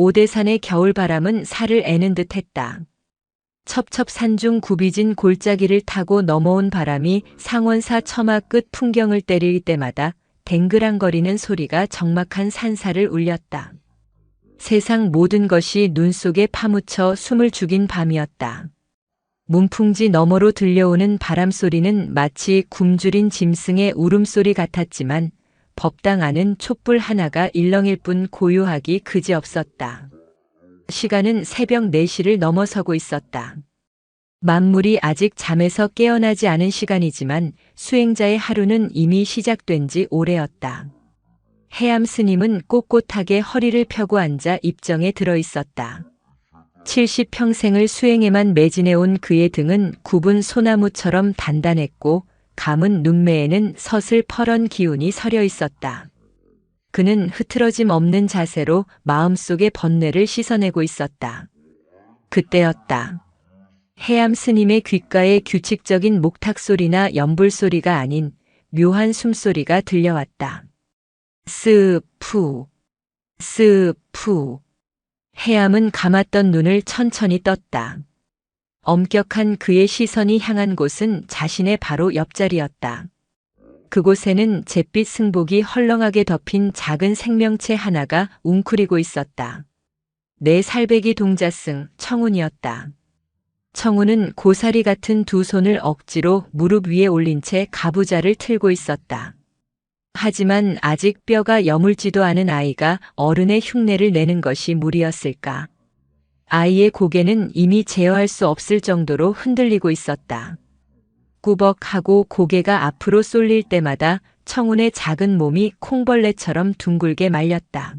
오대산의 겨울바람은 살을 애는 듯했다. 첩첩산중 굽이진 골짜기를 타고 넘어온 바람이 상원사 처마 끝 풍경을 때릴 때마다 댕그랑거리는 소리가 적막한 산사를 울렸다. 세상 모든 것이 눈 속에 파묻혀 숨을 죽인 밤이었다. 문풍지 너머로 들려오는 바람소리는 마치 굶주린 짐승의 울음소리 같았지만 법당 안은 촛불 하나가 일렁일 뿐 고요하기 그지없었다. 시간은 새벽 4시를 넘어서고 있었다. 만물이 아직 잠에서 깨어나지 않은 시간이지만 수행자의 하루는 이미 시작된 지 오래였다. 해암 스님은 꼿꼿하게 허리를 펴고 앉아 입정에 들어 있었다. 70평생을 수행에만 매진해온 그의 등은 굽은 소나무처럼 단단했고 감은 눈매에는 서슬퍼런 기운이 서려 있었다. 그는 흐트러짐 없는 자세로 마음속의 번뇌를 씻어내고 있었다. 그때였다. 해암 스님의 귓가에 규칙적인 목탁 소리나 연불 소리가 아닌 묘한 숨소리가 들려왔다. 스푸, 스푸. 해암은 감았던 눈을 천천히 떴다. 엄격한 그의 시선이 향한 곳은 자신의 바로 옆자리였다. 그곳에는 잿빛 승복이 헐렁하게 덮인 작은 생명체 하나가 웅크리고 있었다. 내 살배기 동자승 청운이었다. 청운은 고사리 같은 두 손을 억지로 무릎 위에 올린 채 가부좌를 틀고 있었다. 하지만 아직 뼈가 여물지도 않은 아이가 어른의 흉내를 내는 것이 무리였을까? 아이의 고개는 이미 제어할 수 없을 정도로 흔들리고 있었다. 꾸벅하고 고개가 앞으로 쏠릴 때마다 청운의 작은 몸이 콩벌레처럼 둥글게 말렸다.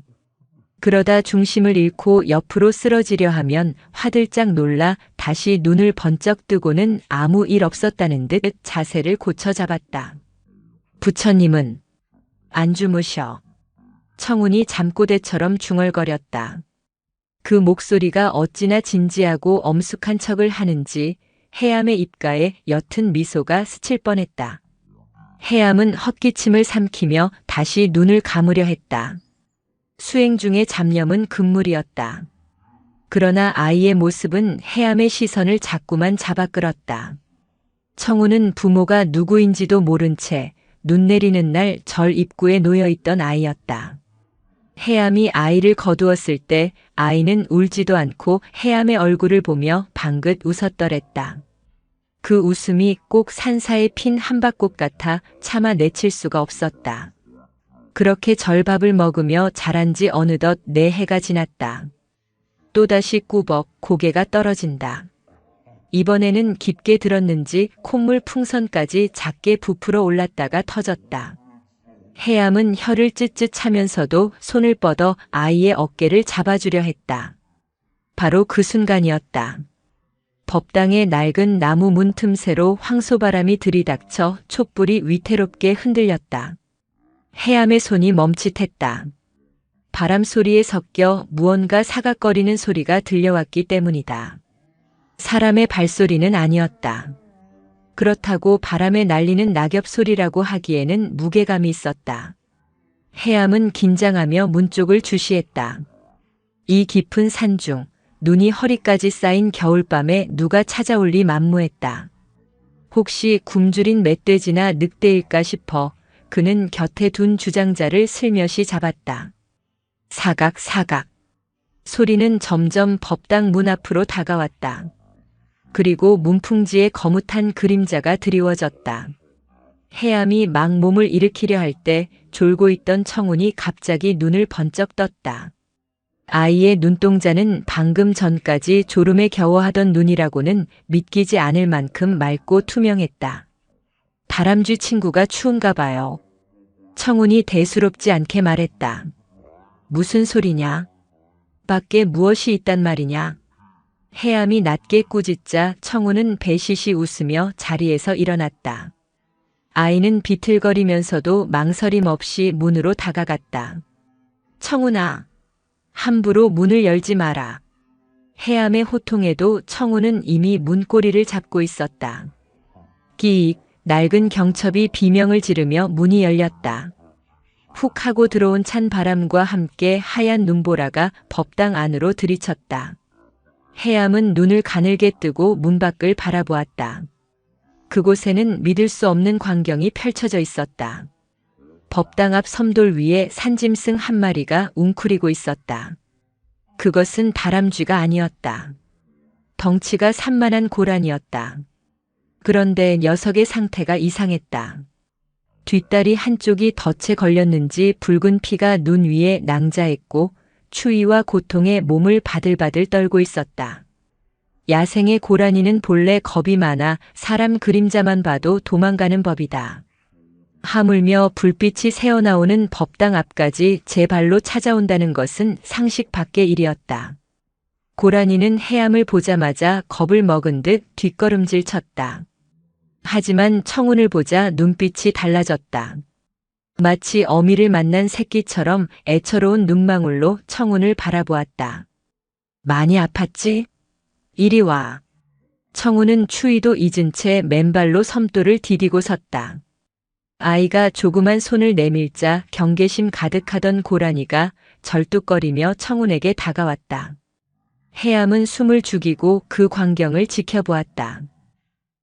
그러다 중심을 잃고 옆으로 쓰러지려 하면 화들짝 놀라 다시 눈을 번쩍 뜨고는 아무 일 없었다는 듯 자세를 고쳐 잡았다. 부처님은 안 주무셔. 청운이 잠꼬대처럼 중얼거렸다. 그 목소리가 어찌나 진지하고 엄숙한 척을 하는지 해암의 입가에 옅은 미소가 스칠 뻔했다. 해암은 헛기침을 삼키며 다시 눈을 감으려 했다. 수행 중의 잡념은 금물이었다. 그러나 아이의 모습은 해암의 시선을 자꾸만 잡아 끌었다. 청우는 부모가 누구인지도 모른 채 눈 내리는 날 절 입구에 놓여있던 아이였다. 해암이 아이를 거두었을 때 아이는 울지도 않고 해암의 얼굴을 보며 방긋 웃었더랬다. 그 웃음이 꼭 산사에 핀 한밭꽃 같아 차마 내칠 수가 없었다. 그렇게 절밥을 먹으며 자란 지 어느덧 4해가 지났다. 또다시 꾸벅 고개가 떨어진다. 이번에는 깊게 들었는지 콧물 풍선까지 작게 부풀어 올랐다가 터졌다. 해암은 혀를 찢찢 차면서도 손을 뻗어 아이의 어깨를 잡아주려 했다. 바로 그 순간이었다. 법당의 낡은 나무 문 틈새로 황소바람이 들이닥쳐 촛불이 위태롭게 흔들렸다. 해암의 손이 멈칫했다. 바람 소리에 섞여 무언가 사각거리는 소리가 들려왔기 때문이다. 사람의 발소리는 아니었다. 그렇다고 바람에 날리는 낙엽 소리라고 하기에는 무게감이 있었다. 해암은 긴장하며 문 쪽을 주시했다. 이 깊은 산중 눈이 허리까지 쌓인 겨울밤에 누가 찾아올 리 만무했다. 혹시 굶주린 멧돼지나 늑대일까 싶어 그는 곁에 둔 주장자를 슬며시 잡았다. 사각 사각. 소리는 점점 법당 문 앞으로 다가왔다. 그리고 문풍지에 거뭇한 그림자가 드리워졌다. 해암이 막 몸을 일으키려 할 때 졸고 있던 청운이 갑자기 눈을 번쩍 떴다. 아이의 눈동자는 방금 전까지 졸음에 겨워하던 눈이라고는 믿기지 않을 만큼 맑고 투명했다. 다람쥐 친구가 추운가 봐요. 청운이 대수롭지 않게 말했다. 무슨 소리냐? 밖에 무엇이 있단 말이냐? 해암이 낮게 꾸짖자 청운은 배시시 웃으며 자리에서 일어났다. 아이는 비틀거리면서도 망설임 없이 문으로 다가갔다. 청운아, 함부로 문을 열지 마라. 해암의 호통에도 청운은 이미 문고리를 잡고 있었다. 끼익, 낡은 경첩이 비명을 지르며 문이 열렸다. 훅 하고 들어온 찬 바람과 함께 하얀 눈보라가 법당 안으로 들이쳤다. 해암은 눈을 가늘게 뜨고 문 밖을 바라보았다. 그곳에는 믿을 수 없는 광경이 펼쳐져 있었다. 법당 앞 섬돌 위에 산짐승 한 마리가 웅크리고 있었다. 그것은 다람쥐가 아니었다. 덩치가 산만한 고란이었다. 그런데 녀석의 상태가 이상했다. 뒷다리 한쪽이 덫에 걸렸는지 붉은 피가 눈 위에 낭자했고 추위와 고통에 몸을 바들바들 떨고 있었다. 야생의 고라니는 본래 겁이 많아 사람 그림자만 봐도 도망가는 법이다. 하물며 불빛이 새어나오는 법당 앞까지 제 발로 찾아온다는 것은 상식 밖의 일이었다. 고라니는 해암을 보자마자 겁을 먹은 듯 뒷걸음질 쳤다. 하지만 청운을 보자 눈빛이 달라졌다. 마치 어미를 만난 새끼처럼 애처로운 눈망울로 청운을 바라보았다. 많이 아팠지? 이리 와. 청운은 추위도 잊은 채 맨발로 섬돌을 디디고 섰다. 아이가 조그만 손을 내밀자 경계심 가득하던 고라니가 절뚝거리며 청운에게 다가왔다. 해암은 숨을 죽이고 그 광경을 지켜보았다.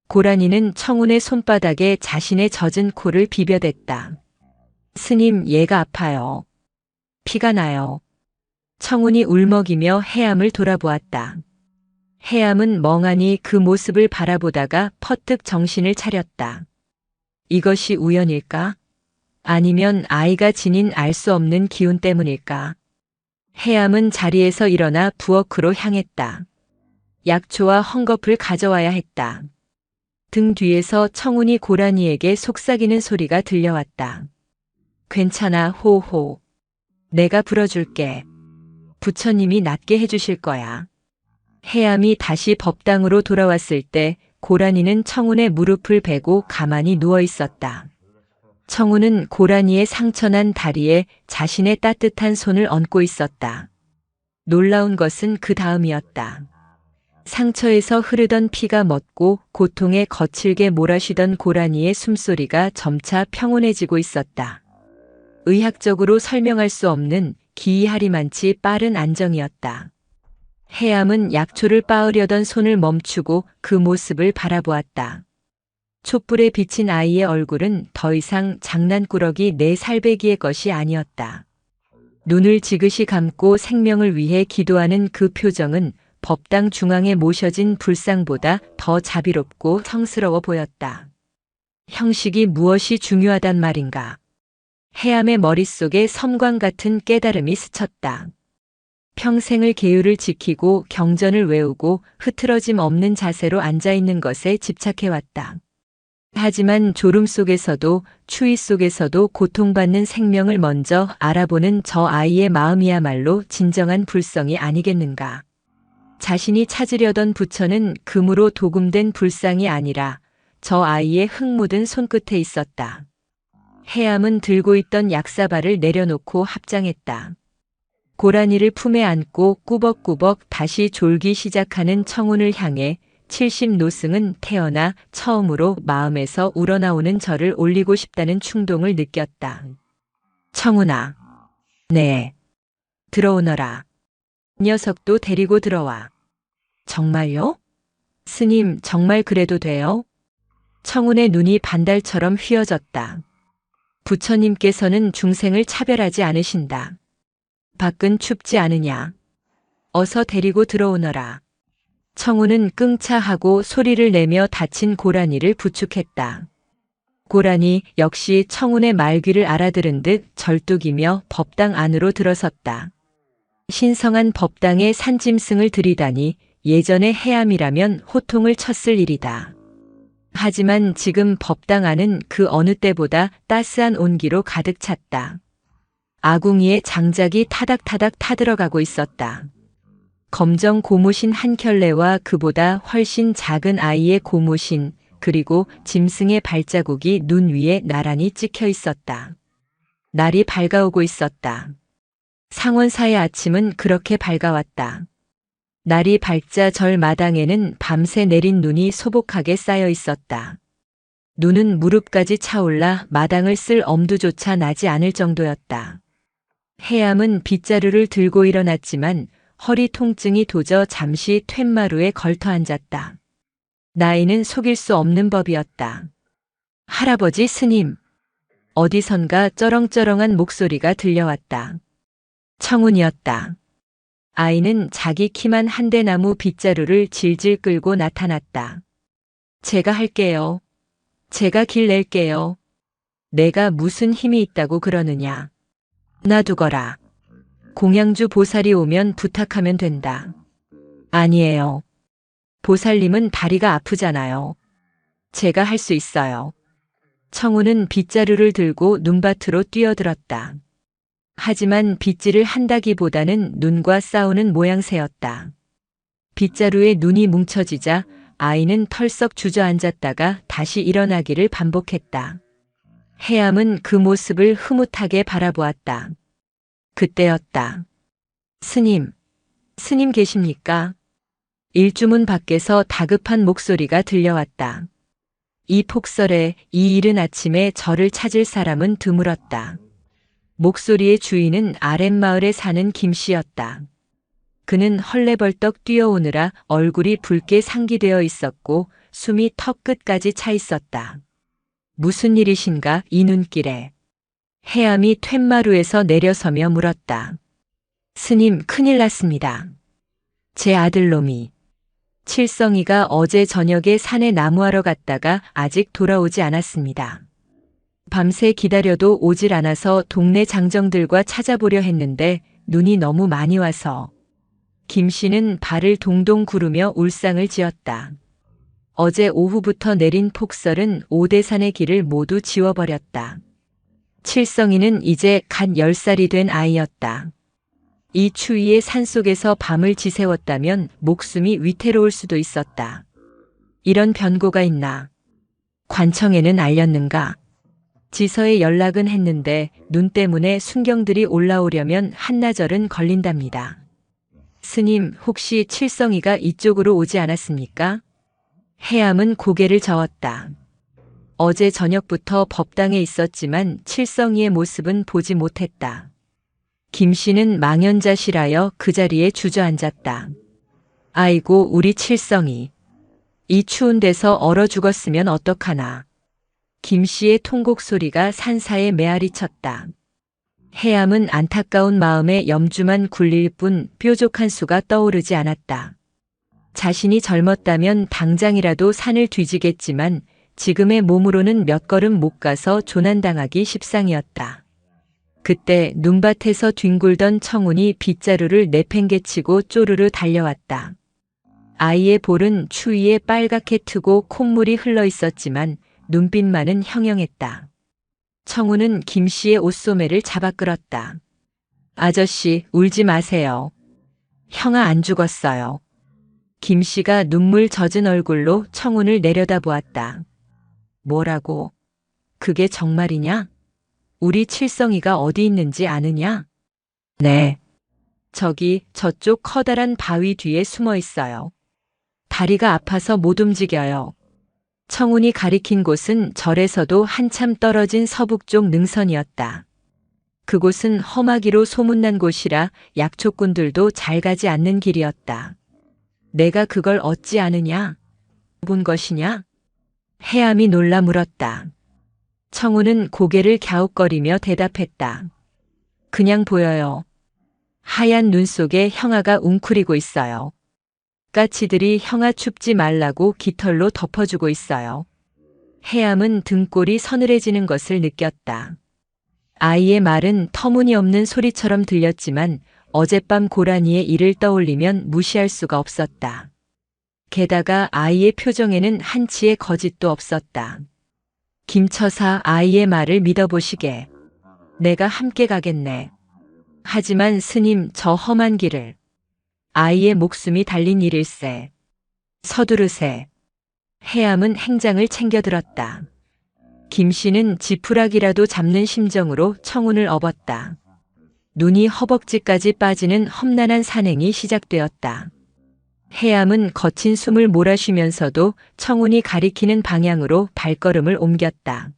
고라니는 청운의 손바닥에 자신의 젖은 코를 비벼댔다. 스님, 얘가 아파요. 피가 나요. 청운이 울먹이며 해암을 돌아보았다. 해암은 멍하니 그 모습을 바라보다가 퍼뜩 정신을 차렸다. 이것이 우연일까? 아니면 아이가 지닌 알 수 없는 기운 때문일까? 해암은 자리에서 일어나 부엌으로 향했다. 약초와 헝겊을 가져와야 했다. 등 뒤에서 청운이 고라니에게 속삭이는 소리가 들려왔다. 괜찮아, 호호. 내가 불어줄게. 부처님이 낫게 해주실 거야. 해암이 다시 법당으로 돌아왔을 때 고라니는 청운의 무릎을 베고 가만히 누워 있었다. 청운은 고라니의 상처난 다리에 자신의 따뜻한 손을 얹고 있었다. 놀라운 것은 그 다음이었다. 상처에서 흐르던 피가 멎고 고통에 거칠게 몰아쉬던 고라니의 숨소리가 점차 평온해지고 있었다. 의학적으로 설명할 수 없는 기이하리만치 빠른 안정이었다. 해암은 약초를 빻으려던 손을 멈추고 그 모습을 바라보았다. 촛불에 비친 아이의 얼굴은 더 이상 장난꾸러기 내 살배기의 것이 아니었다. 눈을 지그시 감고 생명을 위해 기도하는 그 표정은 법당 중앙에 모셔진 불상보다 더 자비롭고 성스러워 보였다. 형식이 무엇이 중요하단 말인가? 해암의 머릿속에 섬광 같은 깨달음이 스쳤다. 평생을 계율을 지키고 경전을 외우고 흐트러짐 없는 자세로 앉아있는 것에 집착해왔다. 하지만 졸음 속에서도 추위 속에서도 고통받는 생명을 먼저 알아보는 저 아이의 마음이야말로 진정한 불성이 아니겠는가. 자신이 찾으려던 부처는 금으로 도금된 불상이 아니라 저 아이의 흙 묻은 손끝에 있었다. 해암은 들고 있던 약사발을 내려놓고 합장했다. 고라니를 품에 안고 꾸벅꾸벅 다시 졸기 시작하는 청운을 향해 70노승은 태어나 처음으로 마음에서 우러나오는 절을 올리고 싶다는 충동을 느꼈다. 청운아. 네. 들어오너라. 녀석도 데리고 들어와. 정말요? 스님, 정말 그래도 돼요? 청운의 눈이 반달처럼 휘어졌다. 부처님께서는 중생을 차별하지 않으신다. 밖은 춥지 않으냐. 어서 데리고 들어오너라. 청운은 끙차하고 소리를 내며 다친 고라니를 부축했다. 고라니 역시 청운의 말귀를 알아들은 듯 절뚝이며 법당 안으로 들어섰다. 신성한 법당에 산짐승을 들이다니 예전의 해암이라면 호통을 쳤을 일이다. 하지만 지금 법당 안은 그 어느 때보다 따스한 온기로 가득 찼다. 아궁이에 장작이 타닥타닥 타들어가고 있었다. 검정 고무신 한 켤레와 그보다 훨씬 작은 아이의 고무신, 그리고 짐승의 발자국이 눈 위에 나란히 찍혀 있었다. 날이 밝아오고 있었다. 상원사의 아침은 그렇게 밝아왔다. 날이 밝자 절 마당에는 밤새 내린 눈이 소복하게 쌓여 있었다. 눈은 무릎까지 차올라 마당을 쓸 엄두조차 나지 않을 정도였다. 해암은 빗자루를 들고 일어났지만 허리 통증이 도져 잠시 툇마루에 걸터 앉았다. 나이는 속일 수 없는 법이었다. 할아버지 스님. 어디선가 쩌렁쩌렁한 목소리가 들려왔다. 청운이었다. 아이는 자기 키만 한 대나무 빗자루를 질질 끌고 나타났다. 제가 할게요. 제가 길 낼게요. 내가 무슨 힘이 있다고 그러느냐. 놔두거라. 공양주 보살이 오면 부탁하면 된다. 아니에요. 보살님은 다리가 아프잖아요. 제가 할 수 있어요. 청우는 빗자루를 들고 눈밭으로 뛰어들었다. 하지만 빗질을 한다기보다는 눈과 싸우는 모양새였다. 빗자루에 눈이 뭉쳐지자 아이는 털썩 주저앉았다가 다시 일어나기를 반복했다. 해암은 그 모습을 흐뭇하게 바라보았다. 그때였다. 스님, 스님 계십니까? 일주문 밖에서 다급한 목소리가 들려왔다. 이 폭설에 이 이른 아침에 저를 찾을 사람은 드물었다. 목소리의 주인은 아랫마을에 사는 김씨였다. 그는 헐레벌떡 뛰어오느라 얼굴이 붉게 상기되어 있었고 숨이 턱 끝까지 차 있었다. 무슨 일이신가 이 눈길에. 해암이 툇마루에서 내려서며 물었다. 스님 큰일 났습니다. 제 아들놈이. 칠성이가 어제 저녁에 산에 나무하러 갔다가 아직 돌아오지 않았습니다. 밤새 기다려도 오질 않아서 동네 장정들과 찾아보려 했는데 눈이 너무 많이 와서. 김씨는 발을 동동 구르며 울상을 지었다. 어제 오후부터 내린 폭설은 오대산의 길을 모두 지워버렸다. 칠성이는 이제 갓 10살이 된 아이였다. 이 추위에 산속에서 밤을 지새웠다면 목숨이 위태로울 수도 있었다. 이런 변고가 있나? 관청에는 알렸는가? 지서에 연락은 했는데 눈 때문에 순경들이 올라오려면 한나절은 걸린답니다. 스님, 혹시 칠성이가 이쪽으로 오지 않았습니까? 해암은 고개를 저었다. 어제 저녁부터 법당에 있었지만 칠성이의 모습은 보지 못했다. 김씨는 망연자실하여 그 자리에 주저앉았다. 아이고 우리 칠성이. 이 추운 데서 얼어 죽었으면 어떡하나. 김씨의 통곡 소리가 산사에 메아리 쳤다. 해암은 안타까운 마음에 염주만 굴릴 뿐 뾰족한 수가 떠오르지 않았다. 자신이 젊었다면 당장이라도 산을 뒤지겠지만 지금의 몸으로는 몇 걸음 못 가서 조난당하기 십상이었다. 그때 눈밭에서 뒹굴던 청운이 빗자루를 내팽개치고 쪼르르 달려왔다. 아이의 볼은 추위에 빨갛게 트고 콧물이 흘러 있었지만 눈빛만은 형형했다. 청운은 김씨의 옷소매를 잡아 끌었다. 아저씨, 울지 마세요. 형아 안 죽었어요. 김씨가 눈물 젖은 얼굴로 청운을 내려다보았다. 뭐라고? 그게 정말이냐? 우리 칠성이가 어디 있는지 아느냐? 네. 저기 저쪽 커다란 바위 뒤에 숨어 있어요. 다리가 아파서 못 움직여요. 청운이 가리킨 곳은 절에서도 한참 떨어진 서북쪽 능선이었다. 그곳은 험하기로 소문난 곳이라 약초꾼들도 잘 가지 않는 길이었다. 내가 그걸 어찌 아느냐? 본 것이냐? 해암이 놀라 물었다. 청운은 고개를 갸웃거리며 대답했다. 그냥 보여요. 하얀 눈 속에 형아가 웅크리고 있어요. 까치들이 형아 춥지 말라고 깃털로 덮어주고 있어요. 해암은 등골이 서늘해지는 것을 느꼈다. 아이의 말은 터무니없는 소리처럼 들렸지만 어젯밤 고라니의 일을 떠올리면 무시할 수가 없었다. 게다가 아이의 표정에는 한치의 거짓도 없었다. 김처사 아이의 말을 믿어보시게. 내가 함께 가겠네. 하지만 스님 저 험한 길을. 아이의 목숨이 달린 일일세. 서두르세. 해암은 행장을 챙겨들었다. 김씨는 지푸라기라도 잡는 심정으로 청운을 업었다. 눈이 허벅지까지 빠지는 험난한 산행이 시작되었다. 해암은 거친 숨을 몰아쉬면서도 청운이 가리키는 방향으로 발걸음을 옮겼다.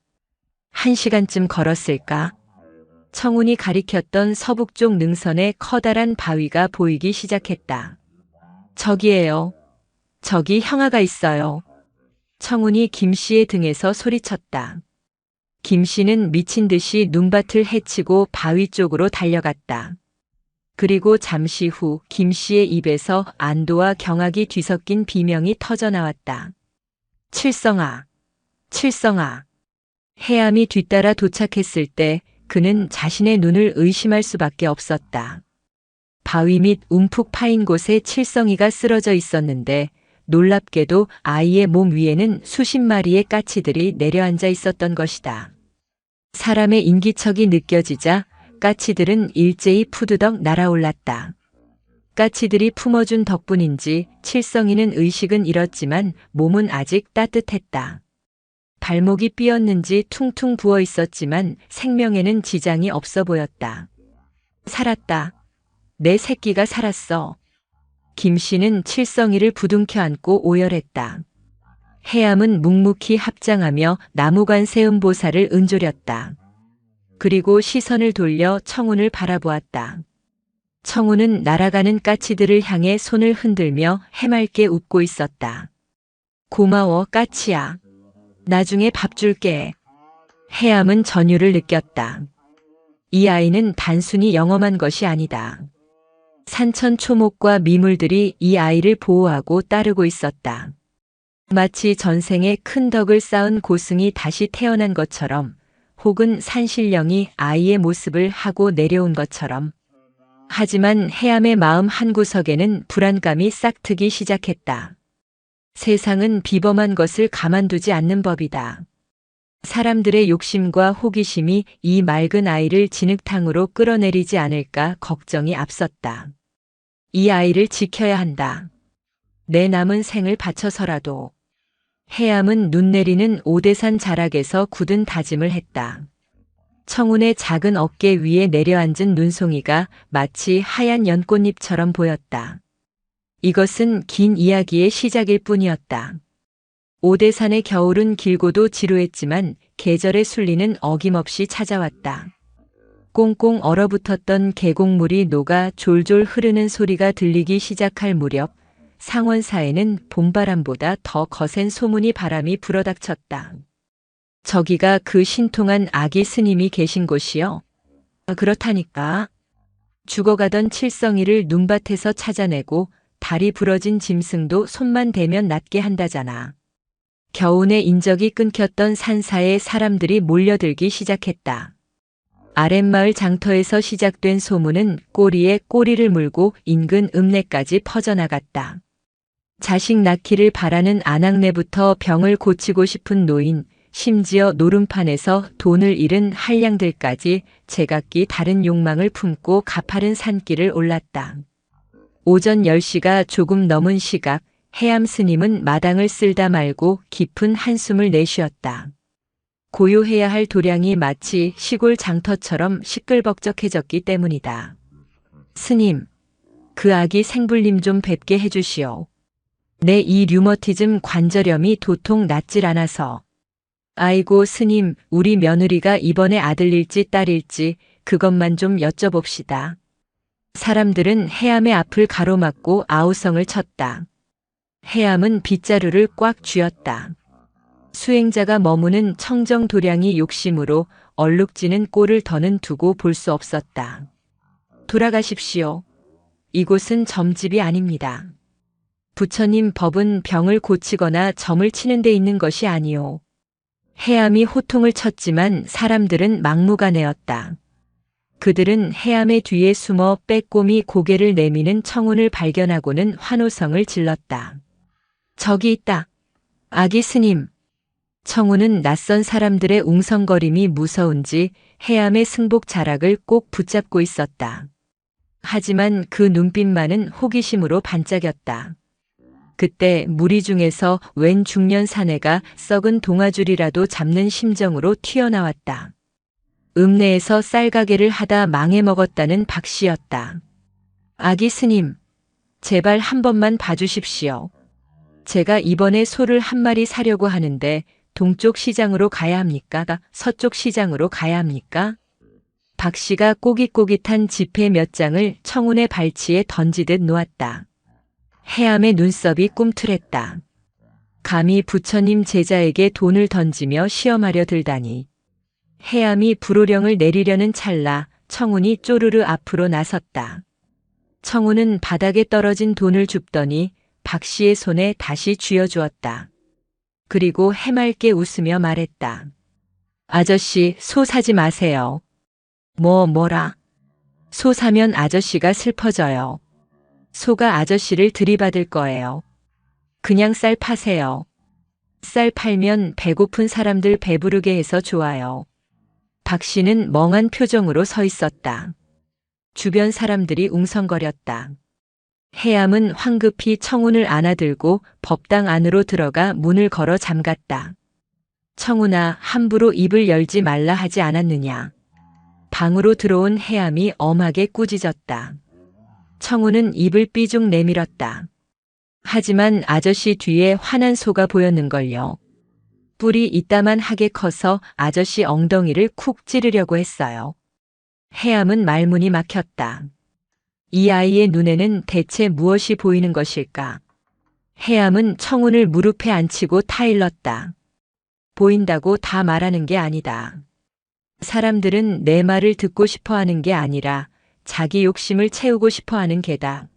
1시간쯤 걸었을까? 청운이 가리켰던 서북쪽 능선에 커다란 바위가 보이기 시작했다. 저기에요. 저기 형아가 있어요. 청운이 김씨의 등에서 소리쳤다. 김씨는 미친 듯이 눈밭을 헤치고 바위 쪽으로 달려갔다. 그리고 잠시 후 김씨의 입에서 안도와 경악이 뒤섞인 비명이 터져나왔다. 칠성아, 칠성아. 해암이 뒤따라 도착했을 때 그는 자신의 눈을 의심할 수밖에 없었다. 바위 밑 움푹 파인 곳에 칠성이가 쓰러져 있었는데 놀랍게도 아이의 몸 위에는 수십 마리의 까치들이 내려앉아 있었던 것이다. 사람의 인기척이 느껴지자 까치들은 일제히 푸드덕 날아올랐다. 까치들이 품어준 덕분인지 칠성이는 의식은 잃었지만 몸은 아직 따뜻했다. 발목이 삐었는지 퉁퉁 부어 있었지만 생명에는 지장이 없어 보였다. 살았다. 내 새끼가 살았어. 김씨는 칠성이를 부둥켜 안고 오열했다. 해암은 묵묵히 합장하며 나무관 세음보살을 은조렸다. 그리고 시선을 돌려 청운을 바라보았다. 청운은 날아가는 까치들을 향해 손을 흔들며 해맑게 웃고 있었다. 고마워, 까치야. 나중에 밥 줄게. 해암은 전율을 느꼈다. 이 아이는 단순히 영험한 것이 아니다. 산천 초목과 미물들이 이 아이를 보호하고 따르고 있었다. 마치 전생에 큰 덕을 쌓은 고승이 다시 태어난 것처럼, 혹은 산신령이 아이의 모습을 하고 내려온 것처럼. 하지만 해암의 마음 한구석에는 불안감이 싹트기 시작했다. 세상은 비범한 것을 가만두지 않는 법이다. 사람들의 욕심과 호기심이 이 맑은 아이를 진흙탕으로 끌어내리지 않을까 걱정이 앞섰다. 이 아이를 지켜야 한다. 내 남은 생을 바쳐서라도. 해암은 눈 내리는 오대산 자락에서 굳은 다짐을 했다. 청운의 작은 어깨 위에 내려앉은 눈송이가 마치 하얀 연꽃잎처럼 보였다. 이것은 긴 이야기의 시작일 뿐이었다. 오대산의 겨울은 길고도 지루했지만 계절의 순리는 어김없이 찾아왔다. 꽁꽁 얼어붙었던 계곡물이 녹아 졸졸 흐르는 소리가 들리기 시작할 무렵 상원사에는 봄바람보다 더 거센 소문이 바람이 불어닥쳤다. 저기가 그 신통한 아기 스님이 계신 곳이요? 그렇다니까. 죽어가던 칠성이를 눈밭에서 찾아내고 다리 부러진 짐승도 손만 대면 낫게 한다잖아. 겨우내 인적이 끊겼던 산사에 사람들이 몰려들기 시작했다. 아랫마을 장터에서 시작된 소문은 꼬리에 꼬리를 물고 인근 읍내까지 퍼져나갔다. 자식 낳기를 바라는 아낙네부터 병을 고치고 싶은 노인, 심지어 노름판에서 돈을 잃은 한량들까지 제각기 다른 욕망을 품고 가파른 산길을 올랐다. 오전 10시가 조금 넘은 시각, 해암 스님은 마당을 쓸다 말고 깊은 한숨을 내쉬었다. 고요해야 할 도량이 마치 시골 장터처럼 시끌벅적해졌기 때문이다. 스님, 그 아기 생불님 좀 뵙게 해주시오. 내 이 류머티즘 관절염이 도통 낫질 않아서. 아이고 스님, 우리 며느리가 이번에 아들일지 딸일지 그것만 좀 여쭤봅시다. 사람들은 해암의 앞을 가로막고 아우성을 쳤다. 해암은 빗자루를 꽉 쥐었다. 수행자가 머무는 청정 도량이 욕심으로 얼룩지는 꼴을 더는 두고 볼 수 없었다. 돌아가십시오. 이곳은 점집이 아닙니다. 부처님 법은 병을 고치거나 점을 치는 데 있는 것이 아니오. 해암이 호통을 쳤지만 사람들은 막무가내였다. 그들은 해암의 뒤에 숨어 빼꼼히 고개를 내미는 청운을 발견하고는 환호성을 질렀다. 저기 있다. 아기 스님. 청운은 낯선 사람들의 웅성거림이 무서운지 해암의 승복 자락을 꼭 붙잡고 있었다. 하지만 그 눈빛만은 호기심으로 반짝였다. 그때 무리 중에서 웬 중년 사내가 썩은 동아줄이라도 잡는 심정으로 튀어나왔다. 읍내에서 쌀가게를 하다 망해먹었다는 박씨였다. 아기 스님, 제발 한 번만 봐주십시오. 제가 이번에 소를 한 마리 사려고 하는데 동쪽 시장으로 가야 합니까? 서쪽 시장으로 가야 합니까? 박 씨가 꼬깃꼬깃한 지폐 몇 장을 청운의 발치에 던지듯 놓았다. 해암의 눈썹이 꿈틀했다. 감히 부처님 제자에게 돈을 던지며 시험하려 들다니. 해암이 불호령을 내리려는 찰나 청운이 쪼르르 앞으로 나섰다. 청운은 바닥에 떨어진 돈을 줍더니 박 씨의 손에 다시 쥐어주었다. 그리고 해맑게 웃으며 말했다. 아저씨, 소 사지 마세요. 뭐라? 소 사면 아저씨가 슬퍼져요. 소가 아저씨를 들이받을 거예요. 그냥 쌀 파세요. 쌀 팔면 배고픈 사람들 배부르게 해서 좋아요. 박 씨는 멍한 표정으로 서 있었다. 주변 사람들이 웅성거렸다. 해암은 황급히 청운을 안아들고 법당 안으로 들어가 문을 걸어 잠갔다. 청운아, 함부로 입을 열지 말라 하지 않았느냐. 방으로 들어온 해암이 엄하게 꾸짖었다. 청운은 입을 삐죽 내밀었다. 하지만 아저씨 뒤에 화난 소가 보였는걸요. 뿔이 이따만하게 커서 아저씨 엉덩이를 쿡 찌르려고 했어요. 해암은 말문이 막혔다. 이 아이의 눈에는 대체 무엇이 보이는 것일까? 해암은 청운을 무릎에 앉히고 타일렀다. 보인다고 다 말하는 게 아니다. 사람들은 내 말을 듣고 싶어 하는 게 아니라 자기 욕심을 채우고 싶어 하는 게다.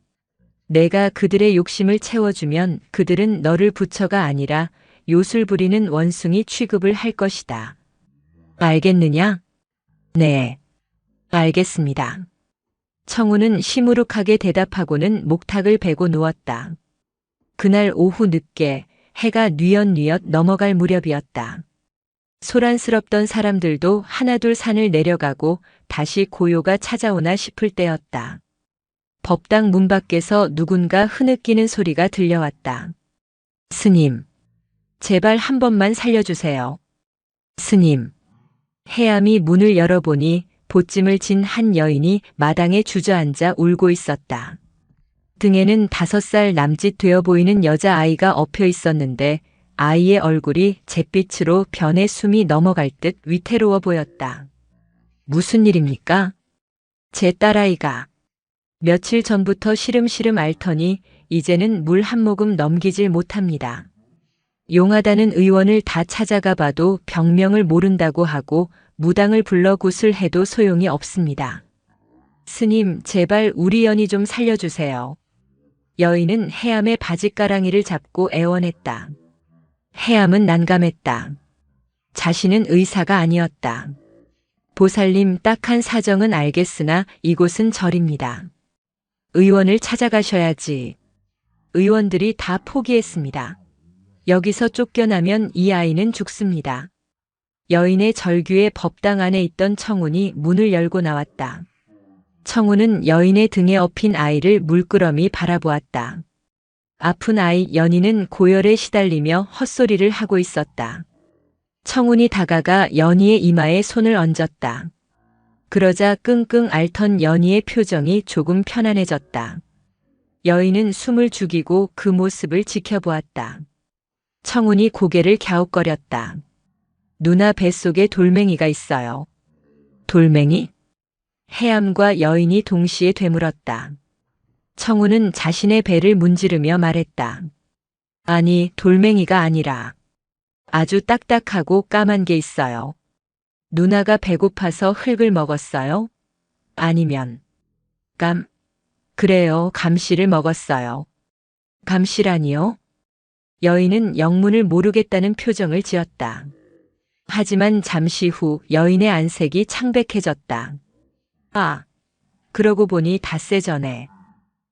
내가 그들의 욕심을 채워주면 그들은 너를 부처가 아니라 요술 부리는 원숭이 취급을 할 것이다. 알겠느냐? 네. 알겠습니다. 청운은 시무룩하게 대답하고는 목탁을 베고 누웠다. 그날 오후 늦게 해가 뉘엿뉘엿 넘어갈 무렵이었다. 소란스럽던 사람들도 하나둘 산을 내려가고 다시 고요가 찾아오나 싶을 때였다. 법당 문 밖에서 누군가 흐느끼는 소리가 들려왔다. 스님, 제발 한 번만 살려주세요. 스님. 해암이 문을 열어보니 보찜을 진 한 여인이 마당에 주저앉아 울고 있었다. 등에는 5살 남짓 되어 보이는 여자아이가 엎여 있었는데 아이의 얼굴이 잿빛으로 변해 숨이 넘어갈 듯 위태로워 보였다. 무슨 일입니까? 제 딸아이가 며칠 전부터 시름시름 앓더니 이제는 물 한 모금 넘기질 못합니다. 용하다는 의원을 다 찾아가 봐도 병명을 모른다고 하고 무당을 불러 굿을 해도 소용이 없습니다. 스님, 제발 우리 연희 좀 살려주세요. 여인은 해암의 바짓가랑이를 잡고 애원했다. 해암은 난감했다. 자신은 의사가 아니었다. 보살님, 딱한 사정은 알겠으나 이곳은 절입니다. 의원을 찾아가셔야지. 의원들이 다 포기했습니다. 여기서 쫓겨나면 이 아이는 죽습니다. 여인의 절규에 법당 안에 있던 청운이 문을 열고 나왔다. 청운은 여인의 등에 엎인 아이를 물끄러미 바라보았다. 아픈 아이 연희는 고열에 시달리며 헛소리를 하고 있었다. 청운이 다가가 연희의 이마에 손을 얹었다. 그러자 끙끙 앓던 연희의 표정이 조금 편안해졌다. 여인은 숨을 죽이고 그 모습을 지켜보았다. 청운이 고개를 갸웃거렸다. 누나 뱃속에 돌멩이가 있어요. 돌멩이? 해암과 여인이 동시에 되물었다. 청운은 자신의 배를 문지르며 말했다. 아니, 돌멩이가 아니라 아주 딱딱하고 까만 게 있어요. 누나가 배고파서 흙을 먹었어요? 아니면 그래요, 감씨를 먹었어요. 감씨라니요? 여인은 영문을 모르겠다는 표정을 지었다. 하지만 잠시 후 여인의 안색이 창백해졌다. 아, 그러고 보니 닷새 전에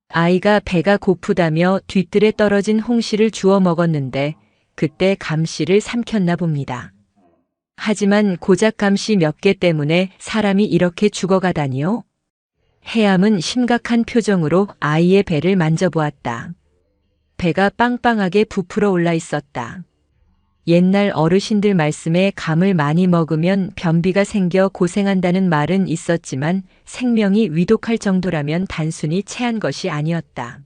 아이가 배가 고프다며 뒤뜰에 떨어진 홍시를 주워 먹었는데 그때 감씨를 삼켰나 봅니다. 하지만 고작 감씨 몇 개 때문에 사람이 이렇게 죽어가다니요? 해암은 심각한 표정으로 아이의 배를 만져보았다. 배가 빵빵하게 부풀어 올라 있었다. 옛날 어르신들 말씀에 감을 많이 먹으면 변비가 생겨 고생한다는 말은 있었지만 생명이 위독할 정도라면 단순히 체한 것이 아니었다.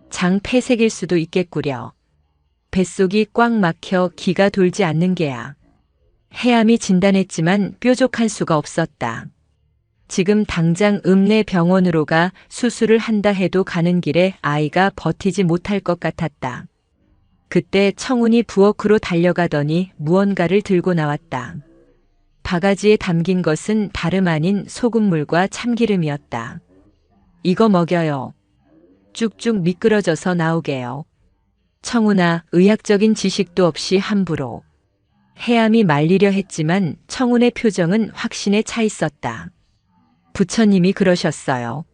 장 폐색일 수도 있겠구려. 뱃속이 꽉 막혀 기가 돌지 않는 게야. 해암이 진단했지만 뾰족할 수가 없었다. 지금 당장 읍내 병원으로 가 수술을 한다 해도 가는 길에 아이가 버티지 못할 것 같았다. 그때 청운이 부엌으로 달려가더니 무언가를 들고 나왔다. 바가지에 담긴 것은 다름 아닌 소금물과 참기름이었다. 이거 먹여요. 쭉쭉 미끄러져서 나오게요. 청운아, 의학적인 지식도 없이 함부로. 해암이 말리려 했지만 청운의 표정은 확신에 차 있었다. 부처님이 그러셨어요.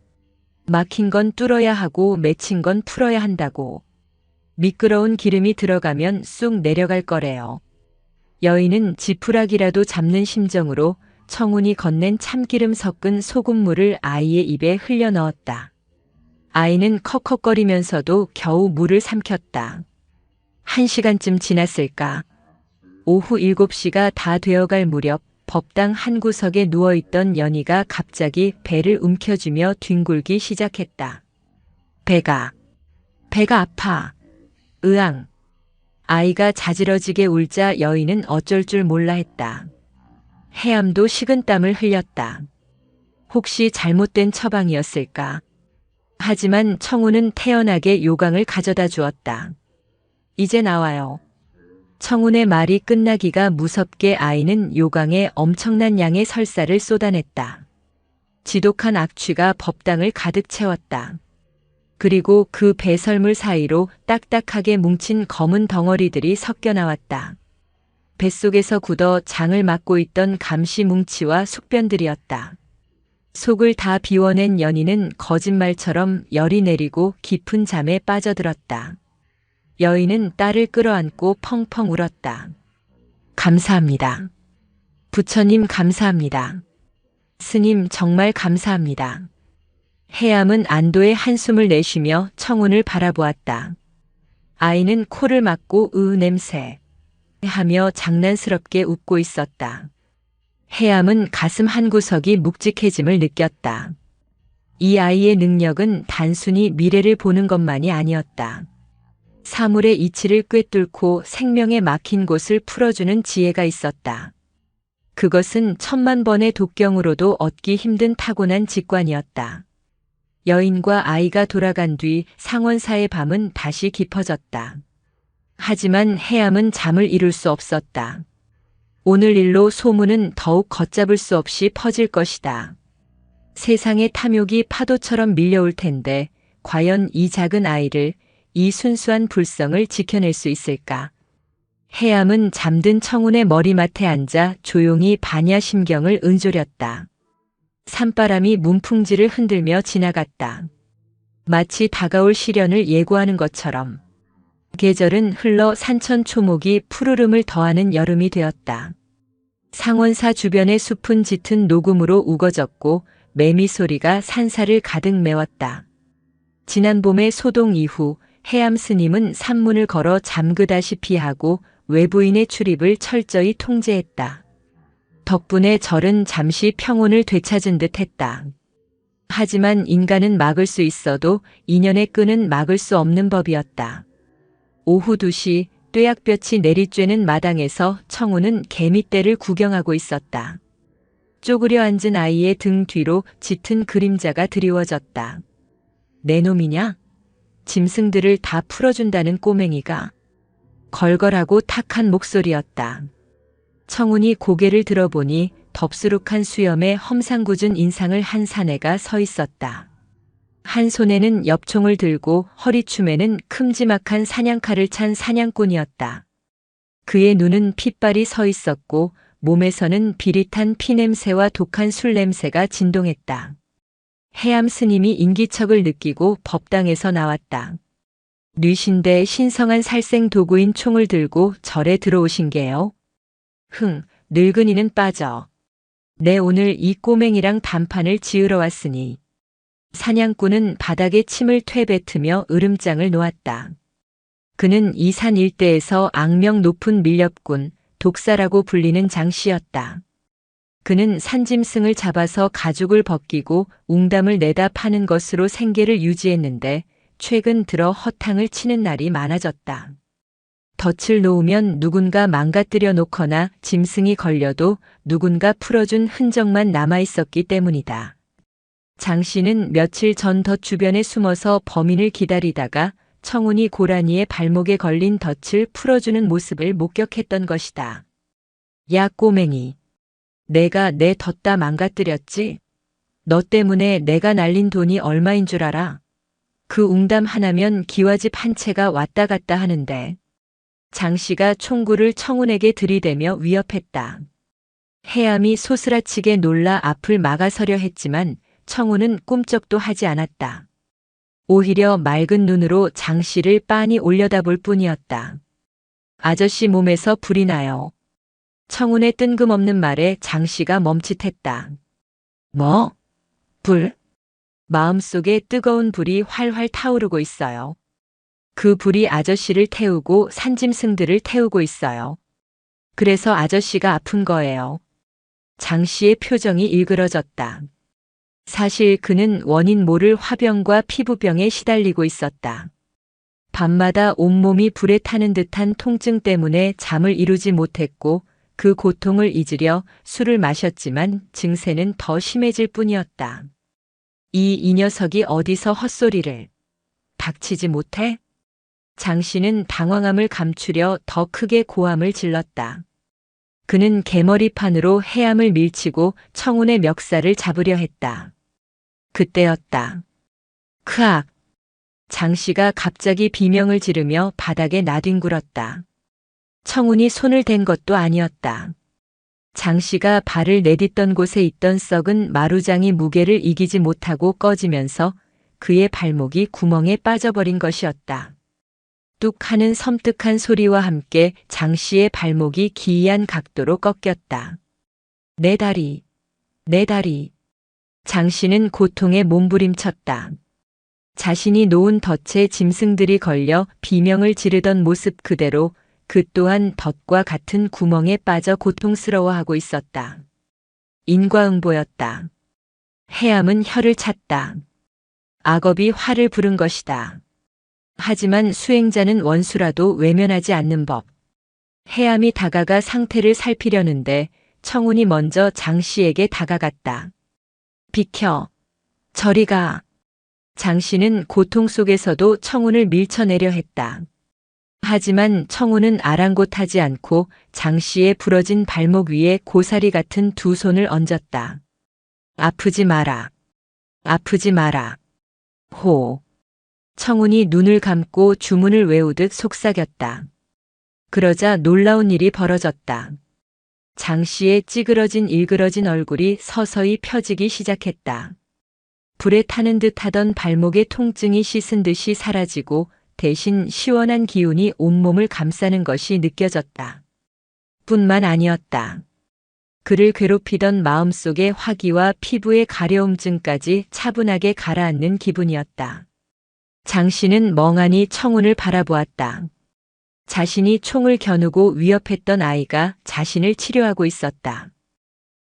막힌 건 뚫어야 하고 맺힌 건 풀어야 한다고. 미끄러운 기름이 들어가면 쑥 내려갈 거래요. 여인은 지푸라기라도 잡는 심정으로 청운이 건넨 참기름 섞은 소금물을 아이의 입에 흘려 넣었다. 아이는 컥컥거리면서도 겨우 물을 삼켰다. 1시간쯤 지났을까? 오후 7시가 다 되어갈 무렵 법당 한 구석에 누워있던 연희가 갑자기 배를 움켜쥐며 뒹굴기 시작했다. 배가 아파. 으앙. 아이가 자지러지게 울자 여인은 어쩔 줄 몰라 했다. 해암도 식은땀을 흘렸다. 혹시 잘못된 처방이었을까? 하지만 청운은 태연하게 요강을 가져다 주었다. 이제 나와요. 청운의 말이 끝나기가 무섭게 아이는 요강에 엄청난 양의 설사를 쏟아냈다. 지독한 악취가 법당을 가득 채웠다. 그리고 그 배설물 사이로 딱딱하게 뭉친 검은 덩어리들이 섞여 나왔다. 뱃속에서 굳어 장을 막고 있던 감시 뭉치와 숙변들이었다. 속을 다 비워낸 연희는 거짓말처럼 열이 내리고 깊은 잠에 빠져들었다. 여인은 딸을 끌어안고 펑펑 울었다. 감사합니다. 부처님 감사합니다. 스님 정말 감사합니다. 해암은 안도의 한숨을 내쉬며 청운을 바라보았다. 아이는 코를 막고 냄새 하며 장난스럽게 웃고 있었다. 해암은 가슴 한구석이 묵직해짐을 느꼈다. 이 아이의 능력은 단순히 미래를 보는 것만이 아니었다. 사물의 이치를 꿰뚫고 생명에 막힌 곳을 풀어주는 지혜가 있었다. 그것은 1000만 번의 독경으로도 얻기 힘든 타고난 직관이었다. 여인과 아이가 돌아간 뒤 상원사의 밤은 다시 깊어졌다. 하지만 해암은 잠을 이룰 수 없었다. 오늘 일로 소문은 더욱 걷잡을 수 없이 퍼질 것이다. 세상의 탐욕이 파도처럼 밀려올 텐데 과연 이 작은 아이를, 이 순수한 불성을 지켜낼 수 있을까? 해암은 잠든 청운의 머리맡에 앉아 조용히 반야심경을 은조렸다. 산바람이 문풍지를 흔들며 지나갔다. 마치 다가올 시련을 예고하는 것처럼. 계절은 흘러 산천초목이 푸르름을 더하는 여름이 되었다. 상원사 주변의 숲은 짙은 녹음으로 우거졌고 매미 소리가 산사를 가득 메웠다. 지난 봄의 소동 이후 해암 스님은 산문을 걸어 잠그다시피 하고 외부인의 출입을 철저히 통제했다. 덕분에 절은 잠시 평온을 되찾은 듯 했다. 하지만 인간은 막을 수 있어도 인연의 끈은 막을 수 없는 법이었다. 오후 2시 뙤약볕이 내리쬐는 마당에서 청운은 개미떼를 구경하고 있었다. 쪼그려 앉은 아이의 등 뒤로 짙은 그림자가 드리워졌다. 내 놈이냐? 짐승들을 다 풀어준다는 꼬맹이가. 걸걸하고 탁한 목소리였다. 청운이 고개를 들어보니 덥수룩한 수염에 험상궂은 인상을 한 사내가 서 있었다. 한 손에는 엽총을 들고 허리춤에는 큼지막한 사냥칼을 찬 사냥꾼이었다. 그의 눈은 핏발이 서 있었고 몸에서는 비릿한 피냄새와 독한 술냄새가 진동했다. 해암 스님이 인기척을 느끼고 법당에서 나왔다. 뉘신데 신성한 살생 도구인 총을 들고 절에 들어오신 게요. 늙은이는 빠져. 내 오늘 이 꼬맹이랑 단판을 지으러 왔으니. 사냥꾼은 바닥에 침을 퇴뱉으며 으름장을 놓았다. 그는 이 산 일대에서 악명 높은 밀렵꾼, 독사라고 불리는 장씨였다. 그는 산짐승을 잡아서 가죽을 벗기고 웅담을 내다 파는 것으로 생계를 유지했는데 최근 들어 허탕을 치는 날이 많아졌다. 덫을 놓으면 누군가 망가뜨려 놓거나 짐승이 걸려도 누군가 풀어준 흔적만 남아있었기 때문이다. 장 씨는 며칠 전 덫 주변에 숨어서 범인을 기다리다가 청운이 고라니의 발목에 걸린 덫을 풀어주는 모습을 목격했던 것이다. 야 꼬맹이. 내가 내 덫 다 망가뜨렸지? 너 때문에 내가 날린 돈이 얼마인 줄 알아? 그 웅담 하나면 기와집 한 채가 왔다 갔다 하는데. 장 씨가 총구를 청운에게 들이대며 위협했다. 해암이 소스라치게 놀라 앞을 막아서려 했지만 청운은 꿈쩍도 하지 않았다. 오히려 맑은 눈으로 장 씨를 빤히 올려다볼 뿐이었다. 아저씨 몸에서 불이 나요. 청운의 뜬금없는 말에 장 씨가 멈칫했다. 뭐? 불? 마음속에 뜨거운 불이 활활 타오르고 있어요. 그 불이 아저씨를 태우고 산짐승들을 태우고 있어요. 그래서 아저씨가 아픈 거예요. 장 씨의 표정이 일그러졌다. 사실 그는 원인 모를 화병과 피부병에 시달리고 있었다. 밤마다 온몸이 불에 타는 듯한 통증 때문에 잠을 이루지 못했고 그 고통을 잊으려 술을 마셨지만 증세는 더 심해질 뿐이었다. 이 녀석이 어디서 헛소리를. 닥치지 못해? 장 씨는 당황함을 감추려 더 크게 고함을 질렀다. 그는 개머리판으로 해암을 밀치고 청운의 멱살을 잡으려 했다. 그때였다. 크악! 장 씨가 갑자기 비명을 지르며 바닥에 나뒹굴었다. 청운이 손을 댄 것도 아니었다. 장 씨가 발을 내딛던 곳에 있던 썩은 마루장이 무게를 이기지 못하고 꺼지면서 그의 발목이 구멍에 빠져버린 것이었다. 뚝 하는 섬뜩한 소리와 함께 장 씨의 발목이 기이한 각도로 꺾였다. 내 다리, 내 다리. 장 씨는 고통에 몸부림쳤다. 자신이 놓은 덫에 짐승들이 걸려 비명을 지르던 모습 그대로 그 또한 덫과 같은 구멍에 빠져 고통스러워하고 있었다. 인과응보였다. 해암은 혀를 찼다. 악업이 화를 부른 것이다. 하지만 수행자는 원수라도 외면하지 않는 법. 해암이 다가가 상태를 살피려는데 청운이 먼저 장 씨에게 다가갔다. 비켜. 저리 가. 장 씨는 고통 속에서도 청운을 밀쳐내려 했다. 하지만 청운은 아랑곳하지 않고 장 씨의 부러진 발목 위에 고사리 같은 두 손을 얹었다. 아프지 마라. 아프지 마라. 호. 청운이 눈을 감고 주문을 외우듯 속삭였다. 그러자 놀라운 일이 벌어졌다. 장 씨의 찌그러진 일그러진 얼굴이 서서히 펴지기 시작했다. 불에 타는 듯 하던 발목의 통증이 씻은 듯이 사라지고 대신 시원한 기운이 온몸을 감싸는 것이 느껴졌다. 뿐만 아니었다. 그를 괴롭히던 마음속의 화기와 피부의 가려움증까지 차분하게 가라앉는 기분이었다. 장 씨는 멍하니 청운을 바라보았다. 자신이 총을 겨누고 위협했던 아이가 자신을 치료하고 있었다.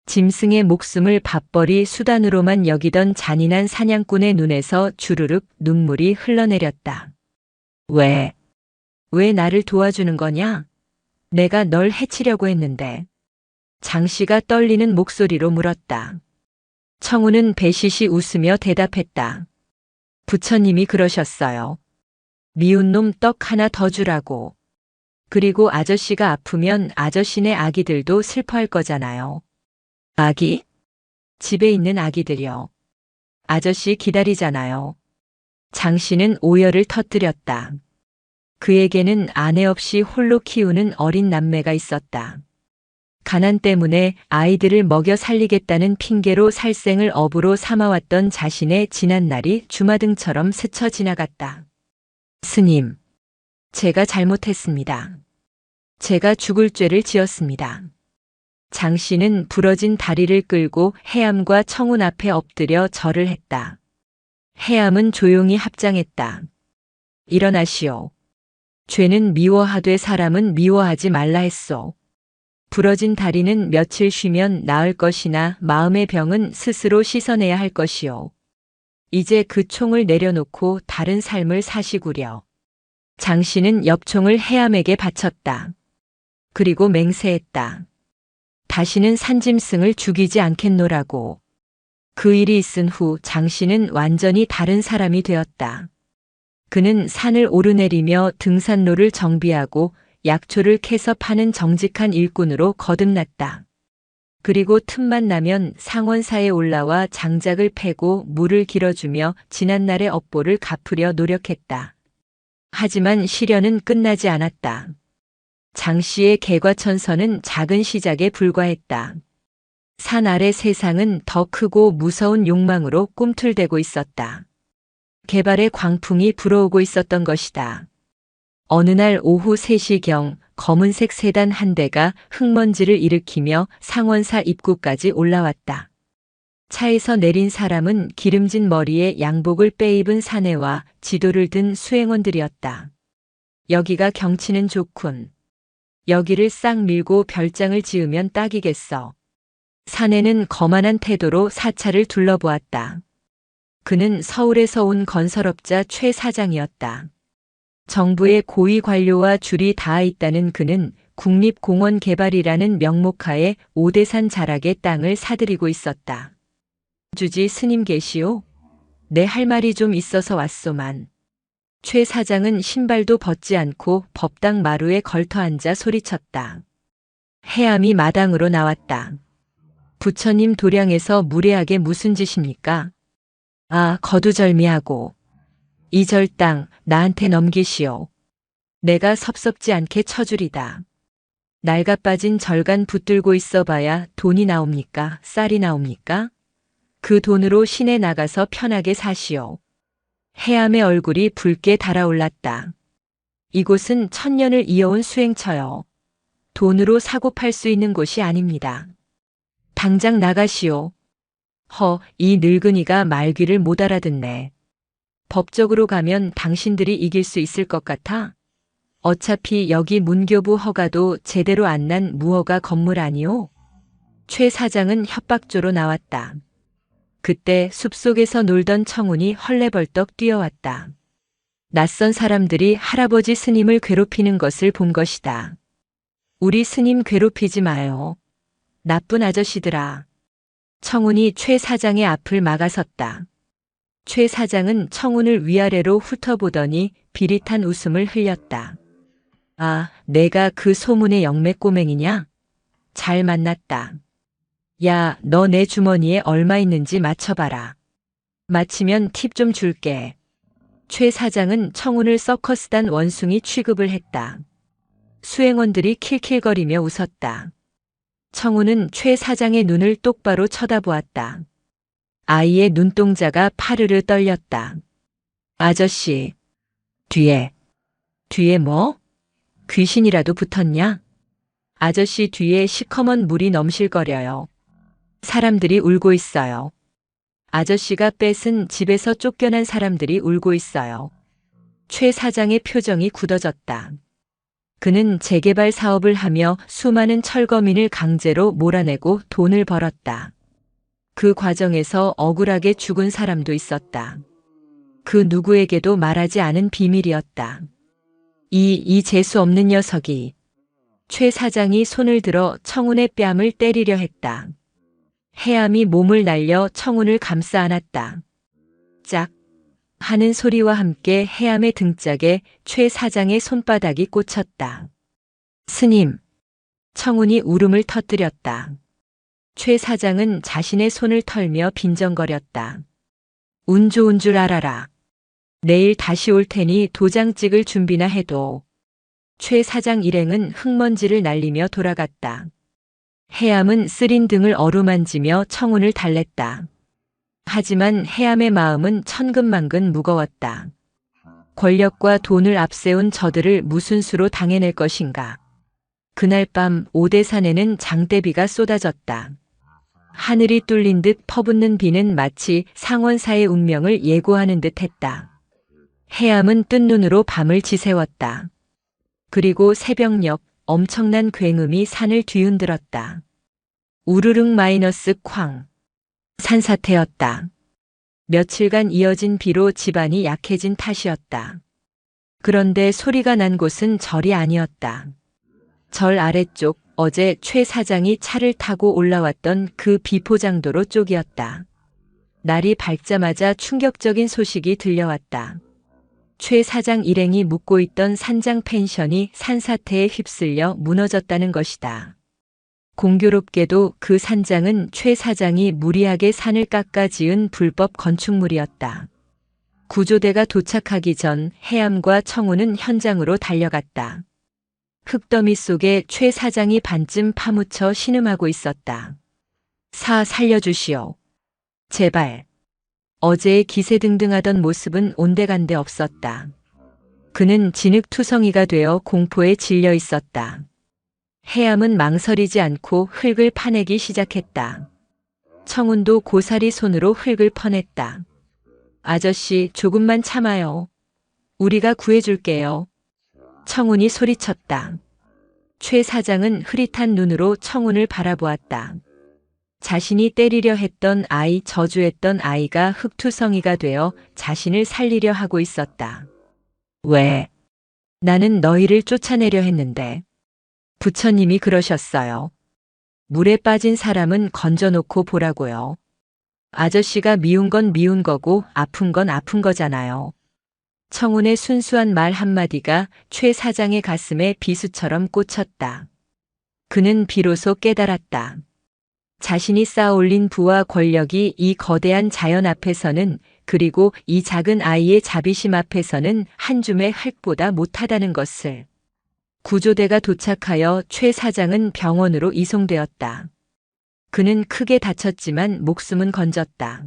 짐승의 목숨을 밥벌이 수단으로만 여기던 잔인한 사냥꾼의 눈에서 주르륵 눈물이 흘러내렸다. 왜 나를 도와주는 거냐? 내가 널 해치려고 했는데. 장 씨가 떨리는 목소리로 물었다. 청운은 배시시 웃으며 대답했다. 부처님이 그러셨어요. 미운 놈 떡 하나 더 주라고. 그리고 아저씨가 아프면 아저씨네 아기들도 슬퍼할 거잖아요. 아기? 집에 있는 아기들이요. 아저씨 기다리잖아요. 장 씨는 오열을 터뜨렸다. 그에게는 아내 없이 홀로 키우는 어린 남매가 있었다. 가난 때문에 아이들을 먹여 살리겠다는 핑계로 살생을 업으로 삼아왔던 자신의 지난 날이 주마등처럼 스쳐 지나갔다. 스님, 제가 잘못했습니다. 제가 죽을 죄를 지었습니다. 장 씨는 부러진 다리를 끌고 해암과 청운 앞에 엎드려 절을 했다. 해암은 조용히 합장했다. 일어나시오. 죄는 미워하되 사람은 미워하지 말라 했소. 부러진 다리는 며칠 쉬면 나을 것이나 마음의 병은 스스로 씻어내야 할 것이오. 이제 그 총을 내려놓고 다른 삶을 사시구려. 장씨는 엽총을 해암에게 바쳤다. 그리고 맹세했다. 다시는 산짐승을 죽이지 않겠노라고. 그 일이 있은 후 장씨는 완전히 다른 사람이 되었다. 그는 산을 오르내리며 등산로를 정비하고 약초를 캐서 파는 정직한 일꾼으로 거듭났다. 그리고 틈만 나면 상원사에 올라와 장작을 패고 물을 길어주며 지난날의 업보를 갚으려 노력했다. 하지만 시련은 끝나지 않았다. 장씨의 개과천선은 작은 시작에 불과했다. 산 아래 세상은 더 크고 무서운 욕망으로 꿈틀대고 있었다. 개발의 광풍이 불어오고 있었던 것이다. 어느 날 오후 3시경 검은색 세단 한 대가 흙먼지를 일으키며 상원사 입구까지 올라왔다. 차에서 내린 사람은 기름진 머리에 양복을 빼입은 사내와 지도를 든 수행원들이었다. 여기가 경치는 좋군. 여기를 싹 밀고 별장을 지으면 딱이겠어. 사내는 거만한 태도로 사찰을 둘러보았다. 그는 서울에서 온 건설업자 최 사장이었다. 정부의 고위 관료와 줄이 닿아 있다는 그는 국립공원개발이라는 명목하에 오대산 자락의 땅을 사들이고 있었다. 주지 스님 계시오? 내 할 말이 좀 있어서 왔소만. 최 사장은 신발도 벗지 않고 법당 마루에 걸터 앉아 소리쳤다. 해암이 마당으로 나왔다. 부처님 도량에서 무례하게 무슨 짓입니까? 아, 거두절미하고. 이 절 땅 나한테 넘기시오. 내가 섭섭지 않게 쳐주리다. 낡아빠진 절간 붙들고 있어봐야 돈이 나옵니까? 쌀이 나옵니까? 그 돈으로 시내 나가서 편하게 사시오. 해암의 얼굴이 붉게 달아올랐다. 이곳은 천년을 이어온 수행처요. 돈으로 사고 팔 수 있는 곳이 아닙니다. 당장 나가시오. 이 늙은이가 말귀를 못 알아듣네. 법적으로 가면 당신들이 이길 수 있을 것 같아? 어차피 여기 문교부 허가도 제대로 안 난 무허가 건물 아니오? 최 사장은 협박조로 나왔다. 그때 숲속에서 놀던 청운이 헐레벌떡 뛰어왔다. 낯선 사람들이 할아버지 스님을 괴롭히는 것을 본 것이다. 우리 스님 괴롭히지 마요. 나쁜 아저씨들아. 청운이 최 사장의 앞을 막아섰다. 최 사장은 청운을 위아래로 훑어보더니 비릿한 웃음을 흘렸다. 아, 내가 그 소문의 영매꼬맹이냐? 잘 만났다. 야, 너 내 주머니에 얼마 있는지 맞춰봐라. 맞히면 팁 좀 줄게. 최 사장은 청운을 서커스단 원숭이 취급을 했다. 수행원들이 킬킬거리며 웃었다. 청운은 최 사장의 눈을 똑바로 쳐다보았다. 아이의 눈동자가 파르르 떨렸다. 아저씨, 뒤에 뭐? 귀신이라도 붙었냐? 아저씨 뒤에 시커먼 물이 넘실거려요. 사람들이 울고 있어요. 아저씨가 뺏은 집에서 쫓겨난 사람들이 울고 있어요. 최 사장의 표정이 굳어졌다. 그는 재개발 사업을 하며 수많은 철거민을 강제로 몰아내고 돈을 벌었다. 그 과정에서 억울하게 죽은 사람도 있었다. 그 누구에게도 말하지 않은 비밀이었다. 이 재수 없는 녀석이. 최 사장이 손을 들어 청운의 뺨을 때리려 했다. 해암이 몸을 날려 청운을 감싸 안았다. 짝 하는 소리와 함께 해암의 등짝에 최 사장의 손바닥이 꽂혔다. 스님. 청운이 울음을 터뜨렸다. 최 사장은 자신의 손을 털며 빈정거렸다. 운 좋은 줄 알아라. 내일 다시 올 테니 도장 찍을 준비나 해도. 최 사장 일행은 흙먼지를 날리며 돌아갔다. 해암은 쓰린 등을 어루만지며 청운을 달랬다. 하지만 해암의 마음은 천근만근 무거웠다. 권력과 돈을 앞세운 저들을 무슨 수로 당해낼 것인가. 그날 밤 오대산에는 장대비가 쏟아졌다. 하늘이 뚫린 듯 퍼붓는 비는 마치 상원사의 운명을 예고하는 듯 했다. 해암은 뜬 눈으로 밤을 지새웠다. 그리고 새벽녘 엄청난 굉음이 산을 뒤흔들었다. 우르릉 마이너스 쾅. 산사태였다. 며칠간 이어진 비로 집안이 약해진 탓이었다. 그런데 소리가 난 곳은 절이 아니었다. 절 아래쪽 어제 최 사장이 차를 타고 올라왔던 그 비포장도로 쪽이었다. 날이 밝자마자 충격적인 소식이 들려왔다. 최 사장 일행이 묵고 있던 산장 펜션이 산사태에 휩쓸려 무너졌다는 것이다. 공교롭게도 그 산장은 최 사장이 무리하게 산을 깎아 지은 불법 건축물이었다. 구조대가 도착하기 전 해암과 청우는 현장으로 달려갔다. 흙더미 속에 최 사장이 반쯤 파묻혀 신음하고 있었다. 살려주시오. 제발. 어제의 기세등등하던 모습은 온데간데 없었다. 그는 진흙투성이가 되어 공포에 질려 있었다. 해암은 망설이지 않고 흙을 파내기 시작했다. 청운도 고사리 손으로 흙을 퍼냈다. 아저씨, 조금만 참아요. 우리가 구해줄게요. 청운이 소리쳤다. 최 사장은 흐릿한 눈으로 청운을 바라보았다. 자신이 때리려 했던 아이, 저주했던 아이가 흙투성이가 되어 자신을 살리려 하고 있었다. 왜? 나는 너희를 쫓아내려 했는데. 부처님이 그러셨어요. 물에 빠진 사람은 건져놓고 보라고요. 아저씨가 미운 건 미운 거고 아픈 건 아픈 거잖아요. 청운의 순수한 말 한마디가 최 사장의 가슴에 비수처럼 꽂혔다. 그는 비로소 깨달았다. 자신이 쌓아올린 부와 권력이 이 거대한 자연 앞에서는, 그리고 이 작은 아이의 자비심 앞에서는 한 줌의 흙보다 못하다는 것을. 구조대가 도착하여 최 사장은 병원으로 이송되었다. 그는 크게 다쳤지만 목숨은 건졌다.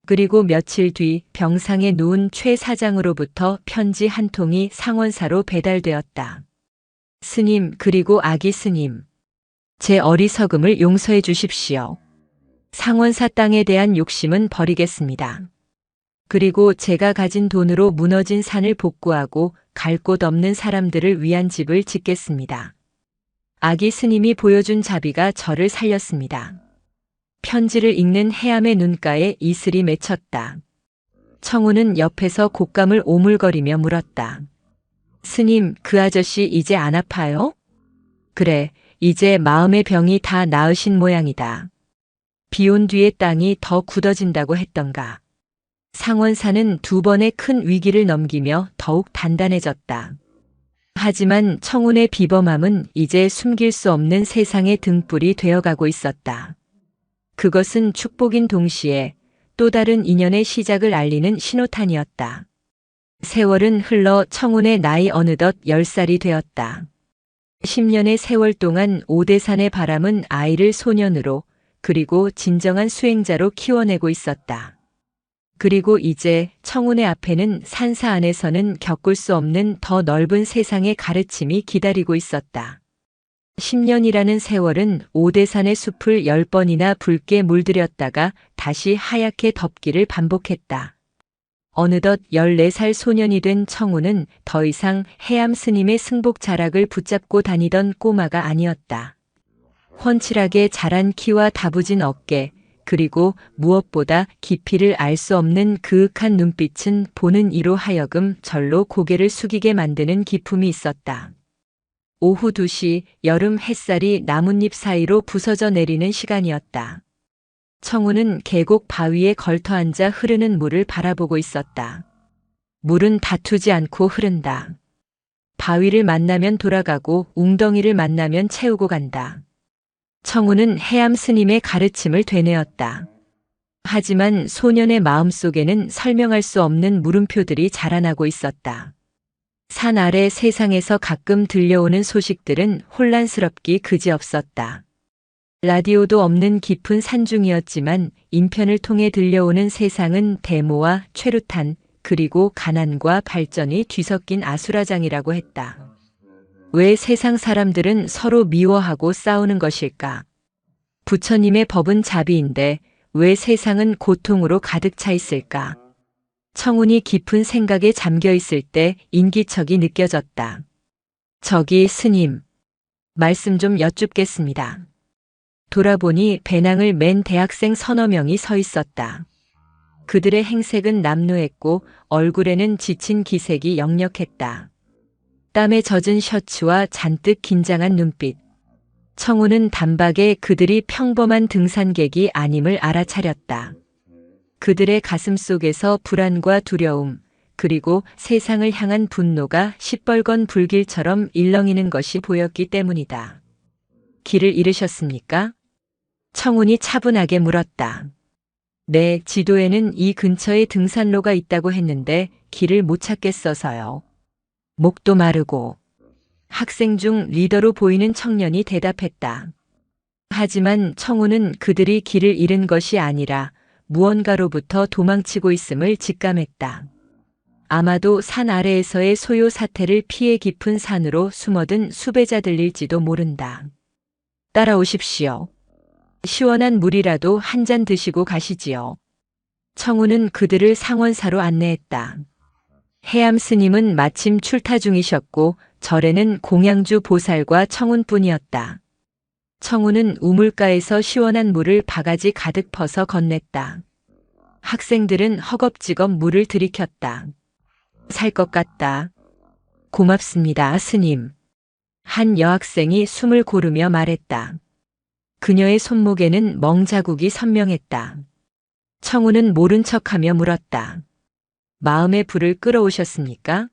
그리고 며칠 뒤 병상에 누운 최 사장으로부터 편지 한 통이 상원사로 배달되었다. 스님, 그리고 아기 스님. 제 어리석음을 용서해 주십시오. 상원사 땅에 대한 욕심은 버리겠습니다. 그리고 제가 가진 돈으로 무너진 산을 복구하고 갈 곳 없는 사람들을 위한 집을 짓겠습니다. 아기 스님이 보여준 자비가 저를 살렸습니다. 편지를 읽는 해암의 눈가에 이슬이 맺혔다. 청우는 옆에서 곶감을 오물거리며 물었다. 스님, 그 아저씨 이제 안 아파요? 그래, 이제 마음의 병이 다 나으신 모양이다. 비온 뒤에 땅이 더 굳어진다고 했던가. 상원사는 2번의 큰 위기를 넘기며 더욱 단단해졌다. 하지만 청운의 비범함은 이제 숨길 수 없는 세상의 등불이 되어가고 있었다. 그것은 축복인 동시에 또 다른 인연의 시작을 알리는 신호탄이었다. 세월은 흘러 청운의 나이 어느덧 10살이 되었다. 10년의 세월 동안 오대산의 바람은 아이를 소년으로, 그리고 진정한 수행자로 키워내고 있었다. 그리고 이제 청운의 앞에는 산사 안에서는 겪을 수 없는 더 넓은 세상의 가르침이 기다리고 있었다. 10년이라는 세월은 오대산의 숲을 10번이나 붉게 물들였다가 다시 하얗게 덮기를 반복했다. 어느덧 14살 소년이 된 청운은 더 이상 해암 스님의 승복 자락을 붙잡고 다니던 꼬마가 아니었다. 훤칠하게 자란 키와 다부진 어깨, 그리고 무엇보다 깊이를 알 수 없는 그윽한 눈빛은 보는 이로 하여금 절로 고개를 숙이게 만드는 기품이 있었다. 오후 2시 여름 햇살이 나뭇잎 사이로 부서져 내리는 시간이었다. 청우는 계곡 바위에 걸터앉아 흐르는 물을 바라보고 있었다. 물은 다투지 않고 흐른다. 바위를 만나면 돌아가고 웅덩이를 만나면 채우고 간다. 청우는 해암 스님의 가르침을 되뇌었다. 하지만 소년의 마음속에는 설명할 수 없는 물음표들이 자라나고 있었다. 산 아래 세상에서 가끔 들려오는 소식들은 혼란스럽기 그지없었다. 라디오도 없는 깊은 산중이었지만 인편을 통해 들려오는 세상은 데모와 최루탄, 그리고 가난과 발전이 뒤섞인 아수라장이라고 했다. 왜 세상 사람들은 서로 미워하고 싸우는 것일까? 부처님의 법은 자비인데 왜 세상은 고통으로 가득 차 있을까? 청운이 깊은 생각에 잠겨 있을 때 인기척이 느껴졌다. 저기 스님, 말씀 좀 여쭙겠습니다. 돌아보니 배낭을 맨 대학생 서너 명이 서 있었다. 그들의 행색은 남루했고 얼굴에는 지친 기색이 역력했다. 땀에 젖은 셔츠와 잔뜩 긴장한 눈빛. 청우는 단박에 그들이 평범한 등산객이 아님을 알아차렸다. 그들의 가슴 속에서 불안과 두려움, 그리고 세상을 향한 분노가 시뻘건 불길처럼 일렁이는 것이 보였기 때문이다. 길을 잃으셨습니까? 청운이 차분하게 물었다. 네, 지도에는 이 근처에 등산로가 있다고 했는데 길을 못 찾겠어서요. 목도 마르고. 학생 중 리더로 보이는 청년이 대답했다. 하지만 청운은 그들이 길을 잃은 것이 아니라 무언가로부터 도망치고 있음을 직감했다. 아마도 산 아래에서의 소요 사태를 피해 깊은 산으로 숨어든 수배자들일지도 모른다. 따라오십시오. 시원한 물이라도 한 잔 드시고 가시지요. 청운은 그들을 상원사로 안내했다. 해암 스님은 마침 출타 중이셨고 절에는 공양주 보살과 청운뿐이었다. 청운은 우물가에서 시원한 물을 바가지 가득 퍼서 건넸다. 학생들은 허겁지겁 물을 들이켰다. 살 것 같다. 고맙습니다, 스님. 한 여학생이 숨을 고르며 말했다. 그녀의 손목에는 멍자국이 선명했다. 청우는 모른 척하며 물었다. 마음의 불을 끌어오셨습니까?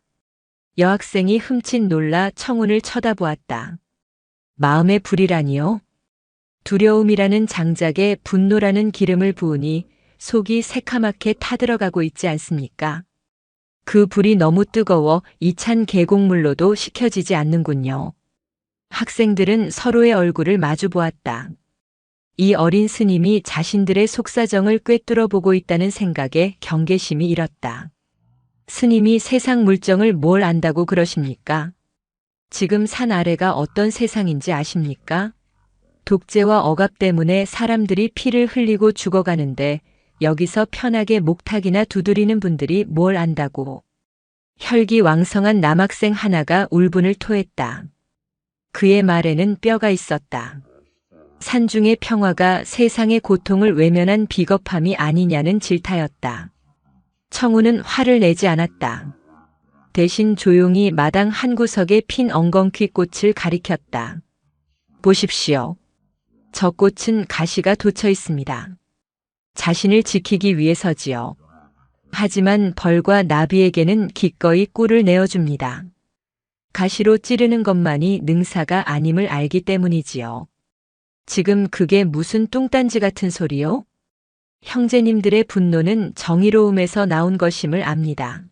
여학생이 흠칫 놀라 청운을 쳐다보았다. 마음의 불이라니요? 두려움이라는 장작에 분노라는 기름을 부으니 속이 새카맣게 타들어가고 있지 않습니까? 그 불이 너무 뜨거워 이 찬 계곡물로도 식혀지지 않는군요. 학생들은 서로의 얼굴을 마주 보았다. 이 어린 스님이 자신들의 속사정을 꿰뚫어 보고 있다는 생각에 경계심이 일었다. 스님이 세상 물정을 뭘 안다고 그러십니까? 지금 산 아래가 어떤 세상인지 아십니까? 독재와 억압 때문에 사람들이 피를 흘리고 죽어가는데 여기서 편하게 목탁이나 두드리는 분들이 뭘 안다고. 혈기왕성한 남학생 하나가 울분을 토했다. 그의 말에는 뼈가 있었다. 산중의 평화가 세상의 고통을 외면한 비겁함이 아니냐는 질타였다. 청우는 화를 내지 않았다. 대신 조용히 마당 한 구석에 핀 엉겅퀴 꽃을 가리켰다. 보십시오. 저 꽃은 가시가 돋쳐 있습니다. 자신을 지키기 위해서지요. 하지만 벌과 나비에게는 기꺼이 꿀을 내어줍니다. 가시로 찌르는 것만이 능사가 아님을 알기 때문이지요. 지금 그게 무슨 뚱딴지 같은 소리요? 형제님들의 분노는 정의로움에서 나온 것임을 압니다.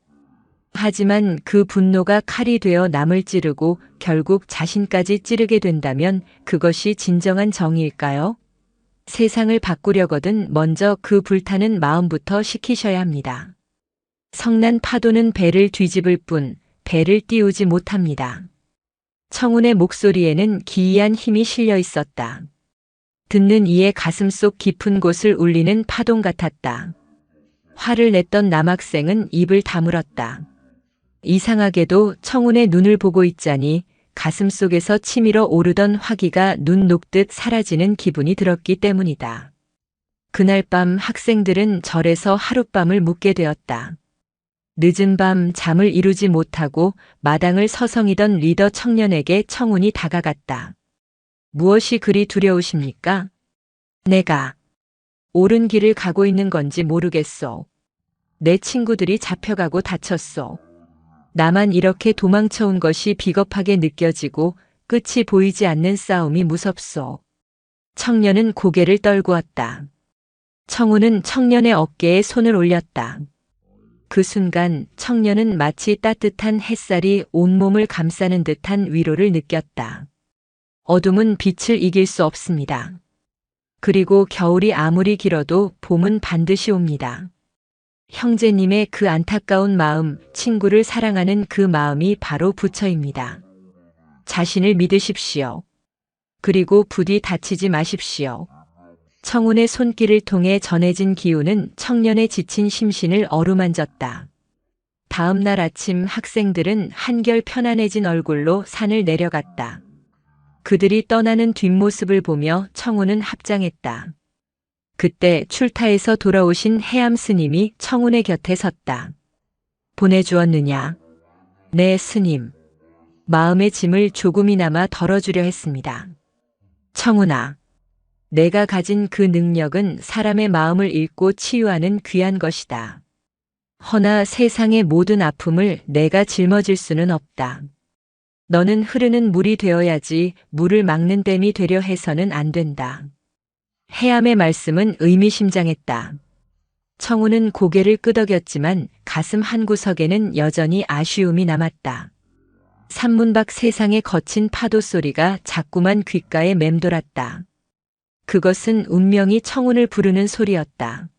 하지만 그 분노가 칼이 되어 남을 찌르고 결국 자신까지 찌르게 된다면 그것이 진정한 정의일까요? 세상을 바꾸려거든 먼저 그 불타는 마음부터 식히셔야 합니다. 성난 파도는 배를 뒤집을 뿐 배를 띄우지 못합니다. 청운의 목소리에는 기이한 힘이 실려 있었다. 듣는 이의 가슴 속 깊은 곳을 울리는 파동 같았다. 화를 냈던 남학생은 입을 다물었다. 이상하게도 청운의 눈을 보고 있자니 가슴 속에서 치밀어 오르던 화기가 눈 녹듯 사라지는 기분이 들었기 때문이다. 그날 밤 학생들은 절에서 하룻밤을 묵게 되었다. 늦은 밤 잠을 이루지 못하고 마당을 서성이던 리더 청년에게 청운이 다가갔다. 무엇이 그리 두려우십니까? 내가 옳은 길을 가고 있는 건지 모르겠소. 내 친구들이 잡혀가고 다쳤소. 나만 이렇게 도망쳐온 것이 비겁하게 느껴지고 끝이 보이지 않는 싸움이 무섭소. 청년은 고개를 떨구었다. 청우는 청년의 어깨에 손을 올렸다. 그 순간 청년은 마치 따뜻한 햇살이 온몸을 감싸는 듯한 위로를 느꼈다. 어둠은 빛을 이길 수 없습니다. 그리고 겨울이 아무리 길어도 봄은 반드시 옵니다. 형제님의 그 안타까운 마음, 친구를 사랑하는 그 마음이 바로 부처입니다. 자신을 믿으십시오. 그리고 부디 다치지 마십시오. 청운의 손길을 통해 전해진 기운은 청년의 지친 심신을 어루만졌다. 다음 날 아침 학생들은 한결 편안해진 얼굴로 산을 내려갔다. 그들이 떠나는 뒷모습을 보며 청운은 합장했다. 그때 출타에서 돌아오신 해암 스님이 청운의 곁에 섰다. 보내주었느냐? 네, 스님. 마음의 짐을 조금이나마 덜어주려 했습니다. 청운아, 내가 가진 그 능력은 사람의 마음을 읽고 치유하는 귀한 것이다. 허나 세상의 모든 아픔을 내가 짊어질 수는 없다. 너는 흐르는 물이 되어야지 물을 막는 댐이 되려 해서는 안 된다. 해암의 말씀은 의미심장했다. 청운은 고개를 끄덕였지만 가슴 한구석에는 여전히 아쉬움이 남았다. 산문 밖 세상의 거친 파도 소리가 자꾸만 귓가에 맴돌았다. 그것은 운명이 청운을 부르는 소리였다.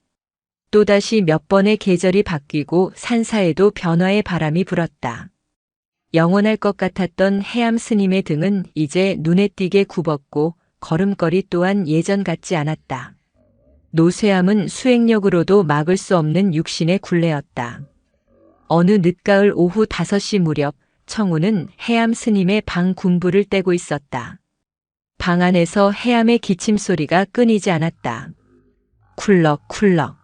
또다시 몇 번의 계절이 바뀌고 산사에도 변화의 바람이 불었다. 영원할 것 같았던 해암 스님의 등은 이제 눈에 띄게 굽었고 걸음걸이 또한 예전 같지 않았다. 노쇠함은 수행력으로도 막을 수 없는 육신의 굴레였다. 어느 늦가을 오후 5시 무렵 청운은 해암 스님의 방 군부를 떼고 있었다. 방 안에서 해암의 기침 소리가 끊이지 않았다. 쿨럭쿨럭.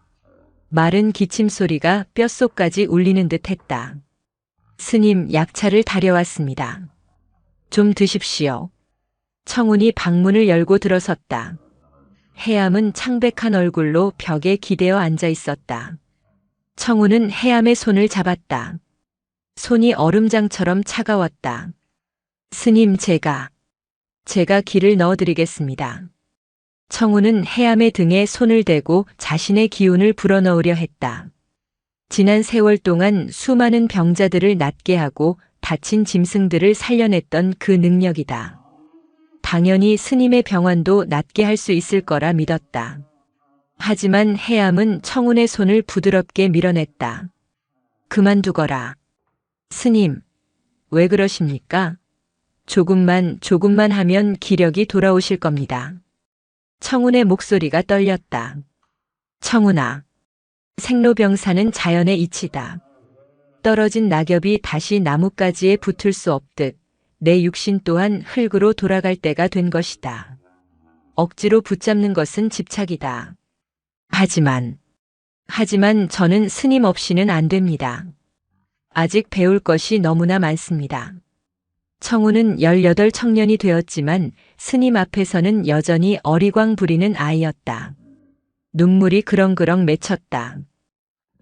마른 기침 소리가 뼛속까지 울리는 듯 했다. 스님, 약차를 다려왔습니다. 좀 드십시오. 청운이 방문을 열고 들어섰다. 해암은 창백한 얼굴로 벽에 기대어 앉아 있었다. 청운은 해암의 손을 잡았다. 손이 얼음장처럼 차가웠다. 스님, 제가 기를 넣어드리겠습니다. 청운은 해암의 등에 손을 대고 자신의 기운을 불어넣으려 했다. 지난 세월 동안 수많은 병자들을 낫게 하고 다친 짐승들을 살려냈던 그 능력이다. 당연히 스님의 병환도 낫게 할 수 있을 거라 믿었다. 하지만 해암은 청운의 손을 부드럽게 밀어냈다. 그만두거라. 스님, 왜 그러십니까? 조금만 하면 기력이 돌아오실 겁니다. 청운의 목소리가 떨렸다. 청운아, 생로병사는 자연의 이치다. 떨어진 낙엽이 다시 나뭇가지에 붙을 수 없듯 내 육신 또한 흙으로 돌아갈 때가 된 것이다. 억지로 붙잡는 것은 집착이다. 하지만 저는 스님 없이는 안 됩니다. 아직 배울 것이 너무나 많습니다. 청운은 18 청년이 되었지만 스님 앞에서는 여전히 어리광 부리는 아이였다. 눈물이 그렁그렁 맺혔다.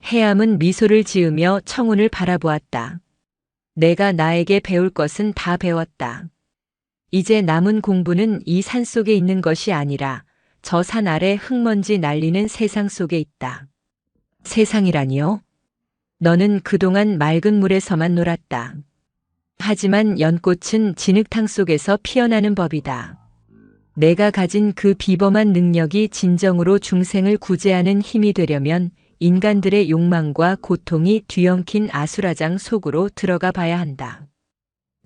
해암은 미소를 지으며 청운을 바라보았다. 내가 나에게 배울 것은 다 배웠다. 이제 남은 공부는 이 산 속에 있는 것이 아니라 저 산 아래 흙먼지 날리는 세상 속에 있다. 세상이라니요? 너는 그동안 맑은 물에서만 놀았다. 하지만 연꽃은 진흙탕 속에서 피어나는 법이다. 내가 가진 그 비범한 능력이 진정으로 중생을 구제하는 힘이 되려면 인간들의 욕망과 고통이 뒤엉킨 아수라장 속으로 들어가 봐야 한다.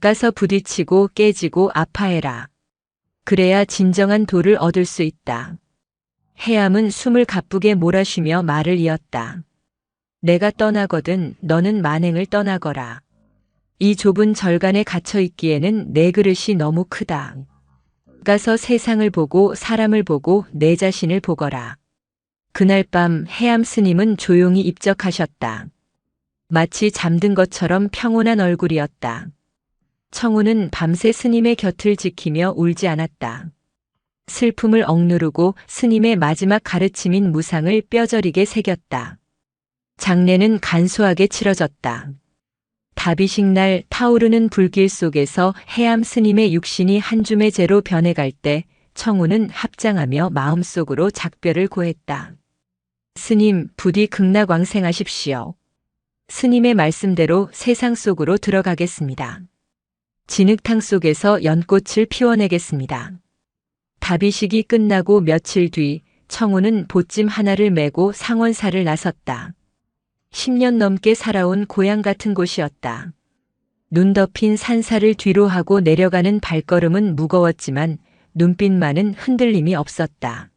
가서 부딪히고 깨지고 아파해라. 그래야 진정한 도를 얻을 수 있다. 해암은 숨을 가쁘게 몰아쉬며 말을 이었다. 내가 떠나거든 너는 만행을 떠나거라. 이 좁은 절간에 갇혀 있기에는 내 그릇이 너무 크다. 가서 세상을 보고 사람을 보고 내 자신을 보거라. 그날 밤 해암 스님은 조용히 입적하셨다. 마치 잠든 것처럼 평온한 얼굴이었다. 청운은 밤새 스님의 곁을 지키며 울지 않았다. 슬픔을 억누르고 스님의 마지막 가르침인 무상을 뼈저리게 새겼다. 장례는 간소하게 치러졌다. 다비식 날 타오르는 불길 속에서 해암 스님의 육신이 한 줌의 재로 변해갈 때 청운은 합장하며 마음속으로 작별을 고했다. 스님, 부디 극락왕생하십시오. 스님의 말씀대로 세상 속으로 들어가겠습니다. 진흙탕 속에서 연꽃을 피워내겠습니다. 다비식이 끝나고 며칠 뒤 청운은 보찜 하나를 메고 상원사를 나섰다. 10년 넘게 살아온 고향 같은 곳이었다. 눈 덮인 산사를 뒤로 하고 내려가는 발걸음은 무거웠지만 눈빛만은 흔들림이 없었다.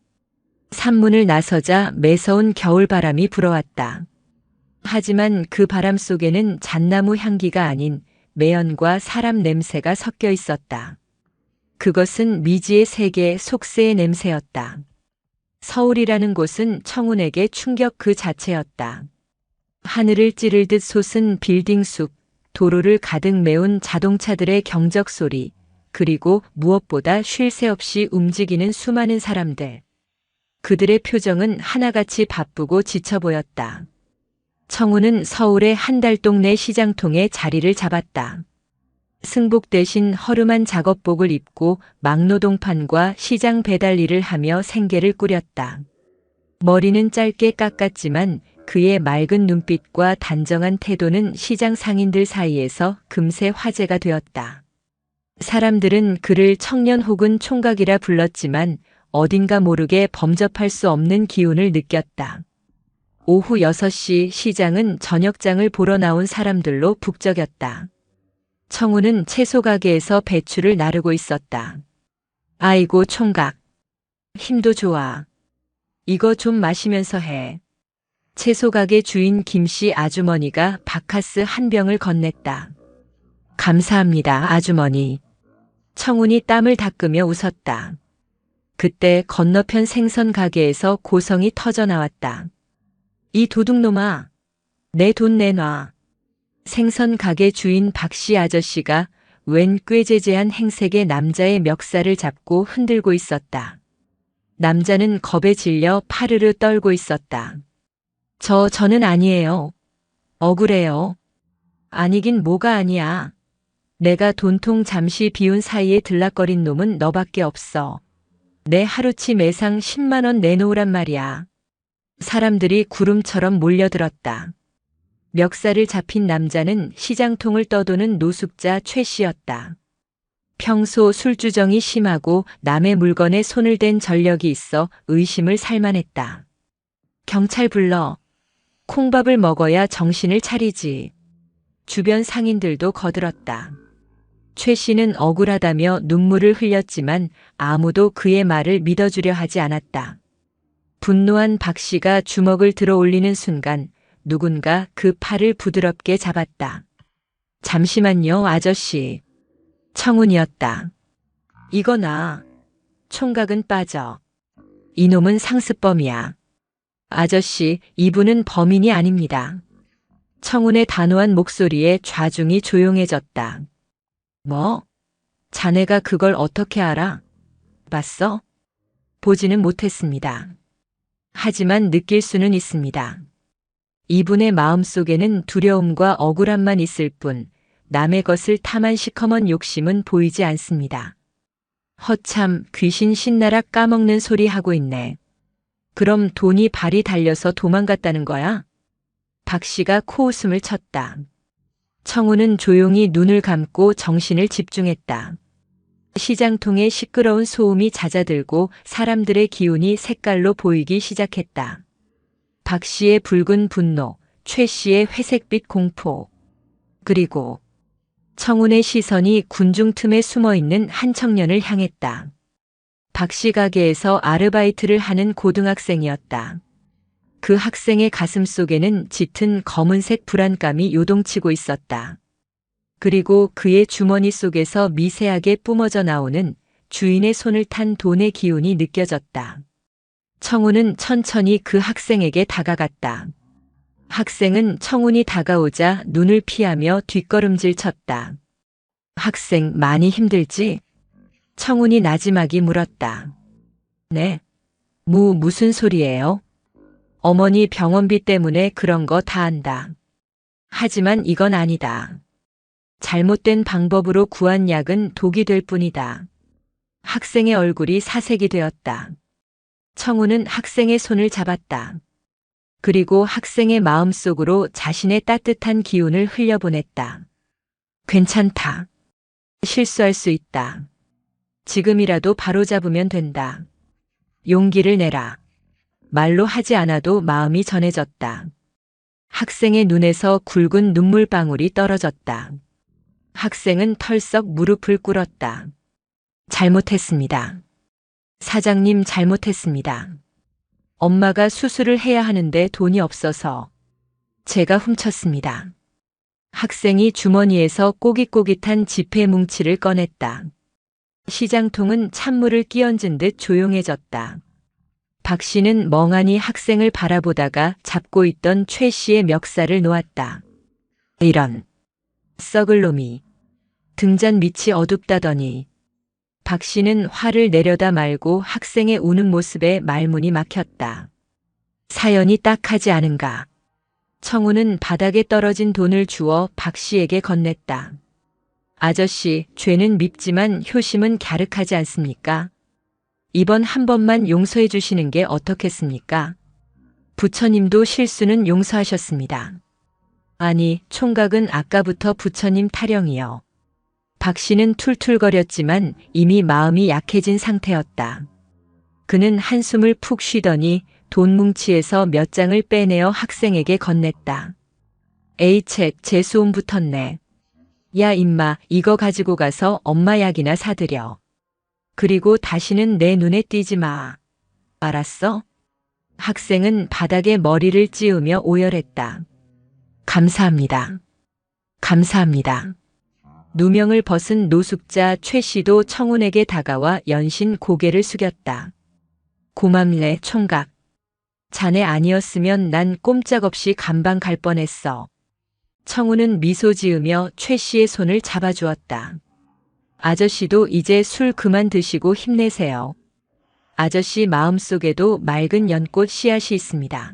산문을 나서자 매서운 겨울바람이 불어왔다. 하지만 그 바람 속에는 잣나무 향기가 아닌 매연과 사람 냄새가 섞여 있었다. 그것은 미지의 세계 속세의 냄새였다. 서울이라는 곳은 청운에게 충격 그 자체였다. 하늘을 찌를 듯 솟은 빌딩 숲, 도로를 가득 메운 자동차들의 경적 소리, 그리고 무엇보다 쉴 새 없이 움직이는 수많은 사람들. 그들의 표정은 하나같이 바쁘고 지쳐 보였다. 청운은 서울의 한 달동 내 시장통에 자리를 잡았다. 승복 대신 허름한 작업복을 입고 막노동판과 시장 배달 일을 하며 생계를 꾸렸다. 머리는 짧게 깎았지만 그의 맑은 눈빛과 단정한 태도는 시장 상인들 사이에서 금세 화제가 되었다. 사람들은 그를 청년 혹은 총각이라 불렀지만 어딘가 모르게 범접할 수 없는 기운을 느꼈다. 오후 6시 시장은 저녁장을 보러 나온 사람들로 북적였다. 청운은 채소 가게에서 배추를 나르고 있었다. 아이고 총각. 힘도 좋아. 이거 좀 마시면서 해. 채소 가게 주인 김씨 아주머니가 바카스 한 병을 건넸다. 감사합니다, 아주머니. 청운이 땀을 닦으며 웃었다. 그때 건너편 생선 가게에서 고성이 터져 나왔다. 이 도둑놈아, 내 돈 내놔. 생선 가게 주인 박씨 아저씨가 웬 꾀재재한 행색의 남자의 멱살을 잡고 흔들고 있었다. 남자는 겁에 질려 파르르 떨고 있었다. 저는 아니에요. 억울해요. 아니긴 뭐가 아니야. 내가 돈통 잠시 비운 사이에 들락거린 놈은 너밖에 없어. 내 하루치 매상 10만 원 내놓으란 말이야. 사람들이 구름처럼 몰려들었다. 멱살을 잡힌 남자는 시장통을 떠도는 노숙자 최 씨였다. 평소 술주정이 심하고 남의 물건에 손을 댄 전력이 있어 의심을 살만했다. 경찰 불러. 콩밥을 먹어야 정신을 차리지. 주변 상인들도 거들었다. 최 씨는 억울하다며 눈물을 흘렸지만 아무도 그의 말을 믿어주려 하지 않았다. 분노한 박 씨가 주먹을 들어 올리는 순간 누군가 그 팔을 부드럽게 잡았다. 잠시만요, 아저씨. 청운이었다. 이거 나. 총각은 빠져. 이놈은 상습범이야. 아저씨, 이분은 범인이 아닙니다. 청운의 단호한 목소리에 좌중이 조용해졌다. 뭐? 자네가 그걸 어떻게 알아? 봤어? 보지는 못했습니다. 하지만 느낄 수는 있습니다. 이분의 마음속에는 두려움과 억울함만 있을 뿐 남의 것을 탐한 시커먼 욕심은 보이지 않습니다. 허참 귀신 신나락 까먹는 소리 하고 있네. 그럼 돈이 발이 달려서 도망갔다는 거야? 박 씨가 코웃음을 쳤다. 청운은 조용히 눈을 감고 정신을 집중했다. 시장통에 시끄러운 소음이 잦아들고 사람들의 기운이 색깔로 보이기 시작했다. 박 씨의 붉은 분노, 최 씨의 회색빛 공포. 그리고 청운의 시선이 군중 틈에 숨어있는 한 청년을 향했다. 박 씨 가게에서 아르바이트를 하는 고등학생이었다. 그 학생의 가슴 속에는 짙은 검은색 불안감이 요동치고 있었다. 그리고 그의 주머니 속에서 미세하게 뿜어져 나오는 주인의 손을 탄 돈의 기운이 느껴졌다. 청운은 천천히 그 학생에게 다가갔다. 학생은 청운이 다가오자 눈을 피하며 뒷걸음질 쳤다. 학생 많이 힘들지? 청운이 나지막이 물었다. 네. 무슨 소리예요? 어머니 병원비 때문에 그런 거 다 안다. 하지만 이건 아니다. 잘못된 방법으로 구한 약은 독이 될 뿐이다. 학생의 얼굴이 사색이 되었다. 청운은 학생의 손을 잡았다. 그리고 학생의 마음속으로 자신의 따뜻한 기운을 흘려보냈다. 괜찮다. 실수할 수 있다. 지금이라도 바로잡으면 된다. 용기를 내라. 말로 하지 않아도 마음이 전해졌다. 학생의 눈에서 굵은 눈물방울이 떨어졌다. 학생은 털썩 무릎을 꿇었다. 잘못했습니다. 사장님 잘못했습니다. 엄마가 수술을 해야 하는데 돈이 없어서 제가 훔쳤습니다. 학생이 주머니에서 꼬깃꼬깃한 지폐 뭉치를 꺼냈다. 시장통은 찬물을 끼얹은 듯 조용해졌다. 박 씨는 멍하니 학생을 바라보다가 잡고 있던 최 씨의 멱살을 놓았다. 이런 썩을 놈이. 등잔 밑이 어둡다더니. 박 씨는 화를 내려다 말고 학생의 우는 모습에 말문이 막혔다. 사연이 딱하지 않은가. 청우는 바닥에 떨어진 돈을 주워 박 씨에게 건넸다. 아저씨, 죄는 밉지만 효심은 갸륵하지 않습니까? 이번 한 번만 용서해 주시는 게 어떻겠습니까? 부처님도 실수는 용서하셨습니다. 아니, 총각은 아까부터 부처님 타령이요. 박 씨는 툴툴거렸지만 이미 마음이 약해진 상태였다. 그는 한숨을 푹 쉬더니 돈 뭉치에서 몇 장을 빼내어 학생에게 건넸다. 에이 책, 재수옴 붙었네. 야 임마, 이거 가지고 가서 엄마 약이나 사드려. 그리고 다시는 내 눈에 띄지 마. 알았어? 학생은 바닥에 머리를 찌우며 오열했다. 감사합니다. 감사합니다. 누명을 벗은 노숙자 최 씨도 청운에게 다가와 연신 고개를 숙였다. 고맙네, 총각. 자네 아니었으면 난 꼼짝없이 감방 갈 뻔했어. 청운은 미소 지으며 최 씨의 손을 잡아주었다. 아저씨도 이제 술 그만 드시고 힘내세요. 아저씨 마음속에도 맑은 연꽃 씨앗이 있습니다.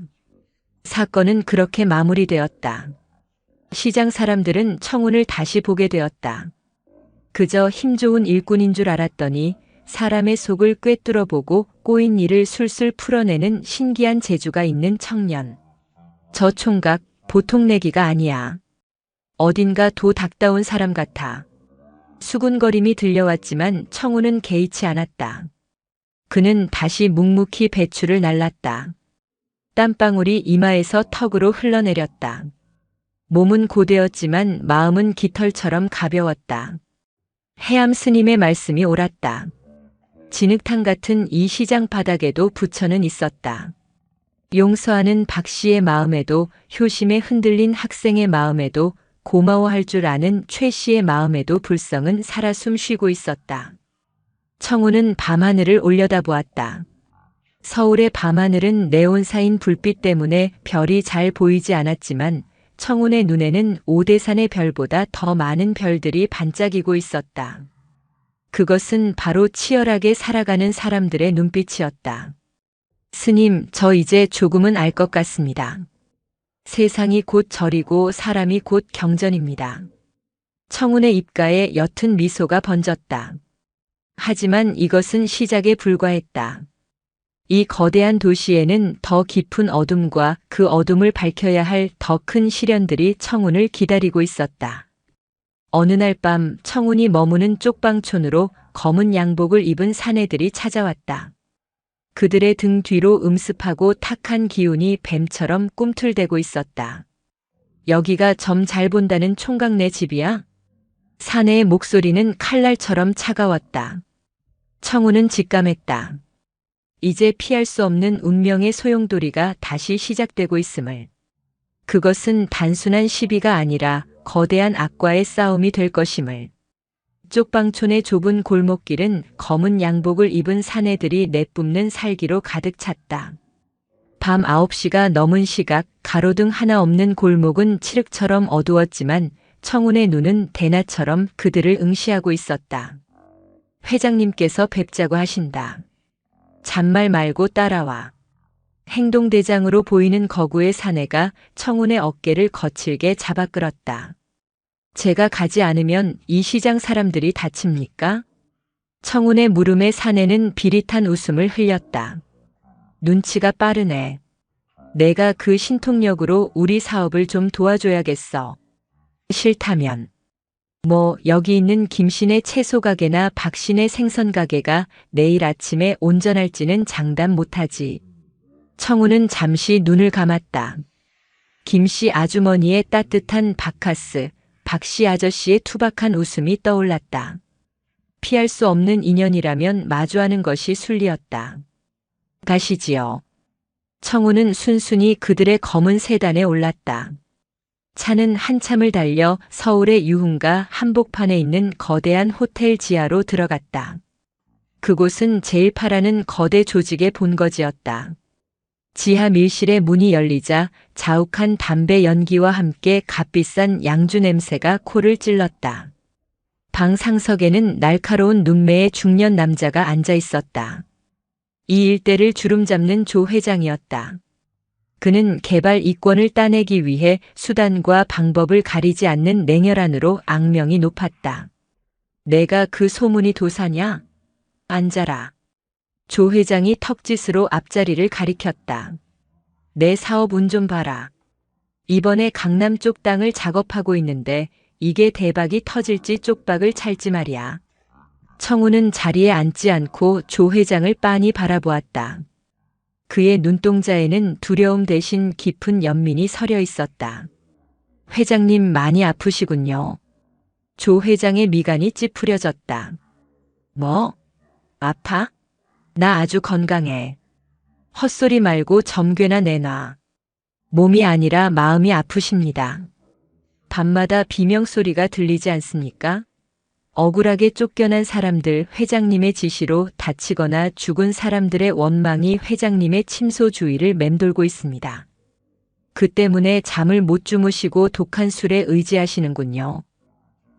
사건은 그렇게 마무리되었다. 시장 사람들은 청운을 다시 보게 되었다. 그저 힘 좋은 일꾼인 줄 알았더니 사람의 속을 꿰뚫어보고 꼬인 일을 술술 풀어내는 신기한 재주가 있는 청년. 저 총각 보통 내기가 아니야. 어딘가 도닥다운 사람 같아. 수군거림이 들려왔지만 청운은 개의치 않았다. 그는 다시 묵묵히 배추를 날랐다. 땀방울이 이마에서 턱으로 흘러내렸다. 몸은 고되었지만 마음은 깃털처럼 가벼웠다. 해암 스님의 말씀이 옳았다. 진흙탕 같은 이 시장 바닥에도 부처는 있었다. 용서하는 박 씨의 마음에도, 효심에 흔들린 학생의 마음에도, 고마워할 줄 아는 최 씨의 마음에도 불성은 살아 숨쉬고 있었다. 청우는 밤하늘을 올려다보았다. 서울의 밤하늘은 네온사인 불빛 때문에 별이 잘 보이지 않았지만 청운의 눈에는 오대산의 별보다 더 많은 별들이 반짝이고 있었다. 그것은 바로 치열하게 살아가는 사람들의 눈빛이었다. 스님, 저 이제 조금은 알 것 같습니다. 세상이 곧 절이고 사람이 곧 경전입니다. 청운의 입가에 옅은 미소가 번졌다. 하지만 이것은 시작에 불과했다. 이 거대한 도시에는 더 깊은 어둠과 그 어둠을 밝혀야 할 더 큰 시련들이 청운을 기다리고 있었다. 어느 날 밤 청운이 머무는 쪽방촌으로 검은 양복을 입은 사내들이 찾아왔다. 그들의 등 뒤로 음습하고 탁한 기운이 뱀처럼 꿈틀대고 있었다. 여기가 점 잘 본다는 총각네 집이야? 사내의 목소리는 칼날처럼 차가웠다. 청운은 직감했다. 이제 피할 수 없는 운명의 소용돌이가 다시 시작되고 있음을. 그것은 단순한 시비가 아니라 거대한 악과의 싸움이 될 것임을. 쪽방촌의 좁은 골목길은 검은 양복을 입은 사내들이 내뿜는 살기로 가득 찼다. 밤 9시가 넘은 시각 가로등 하나 없는 골목은 칠흑처럼 어두웠지만 청운의 눈은 대낮처럼 그들을 응시하고 있었다. 회장님께서 뵙자고 하신다. 잔말 말고 따라와. 행동대장으로 보이는 거구의 사내가 청운의 어깨를 거칠게 잡아 끌었다. 제가 가지 않으면 이 시장 사람들이 다칩니까? 청운의 물음에 사내는 비릿한 웃음을 흘렸다. 눈치가 빠르네. 내가 그 신통력으로 우리 사업을 좀 도와줘야겠어. 싫다면. 뭐 여기 있는 김씨네 채소가게나 박씨네 생선가게가 내일 아침에 온전할지는 장담 못하지. 청운은 잠시 눈을 감았다. 김씨 아주머니의 따뜻한 바카스, 박씨 아저씨의 투박한 웃음이 떠올랐다. 피할 수 없는 인연이라면 마주하는 것이 순리였다. 가시지요. 청운은 순순히 그들의 검은 세단에 올랐다. 차는 한참을 달려 서울의 유흥가 한복판에 있는 거대한 호텔 지하로 들어갔다. 그곳은 제일파라는 거대 조직의 본거지였다. 지하 밀실의 문이 열리자 자욱한 담배 연기와 함께 값비싼 양주 냄새가 코를 찔렀다. 방 상석에는 날카로운 눈매의 중년 남자가 앉아 있었다. 이 일대를 주름잡는 조 회장이었다. 그는 개발 이권을 따내기 위해 수단과 방법을 가리지 않는 냉혈한으로 악명이 높았다. 내가 그 소문이 도사냐? 앉아라. 조 회장이 턱짓으로 앞자리를 가리켰다. 내 사업 운 좀 봐라. 이번에 강남 쪽 땅을 작업하고 있는데 이게 대박이 터질지 쪽박을 찰지 말이야. 청우는 자리에 앉지 않고 조 회장을 빤히 바라보았다. 그의 눈동자에는 두려움 대신 깊은 연민이 서려 있었다. 회장님 많이 아프시군요. 조 회장의 미간이 찌푸려졌다. 뭐? 아파? 나 아주 건강해. 헛소리 말고 점괘나 내놔. 몸이 아니라 마음이 아프십니다. 밤마다 비명소리가 들리지 않습니까? 억울하게 쫓겨난 사람들, 회장님의 지시로 다치거나 죽은 사람들의 원망이 회장님의 침소 주위를 맴돌고 있습니다. 그 때문에 잠을 못 주무시고 독한 술에 의지하시는군요.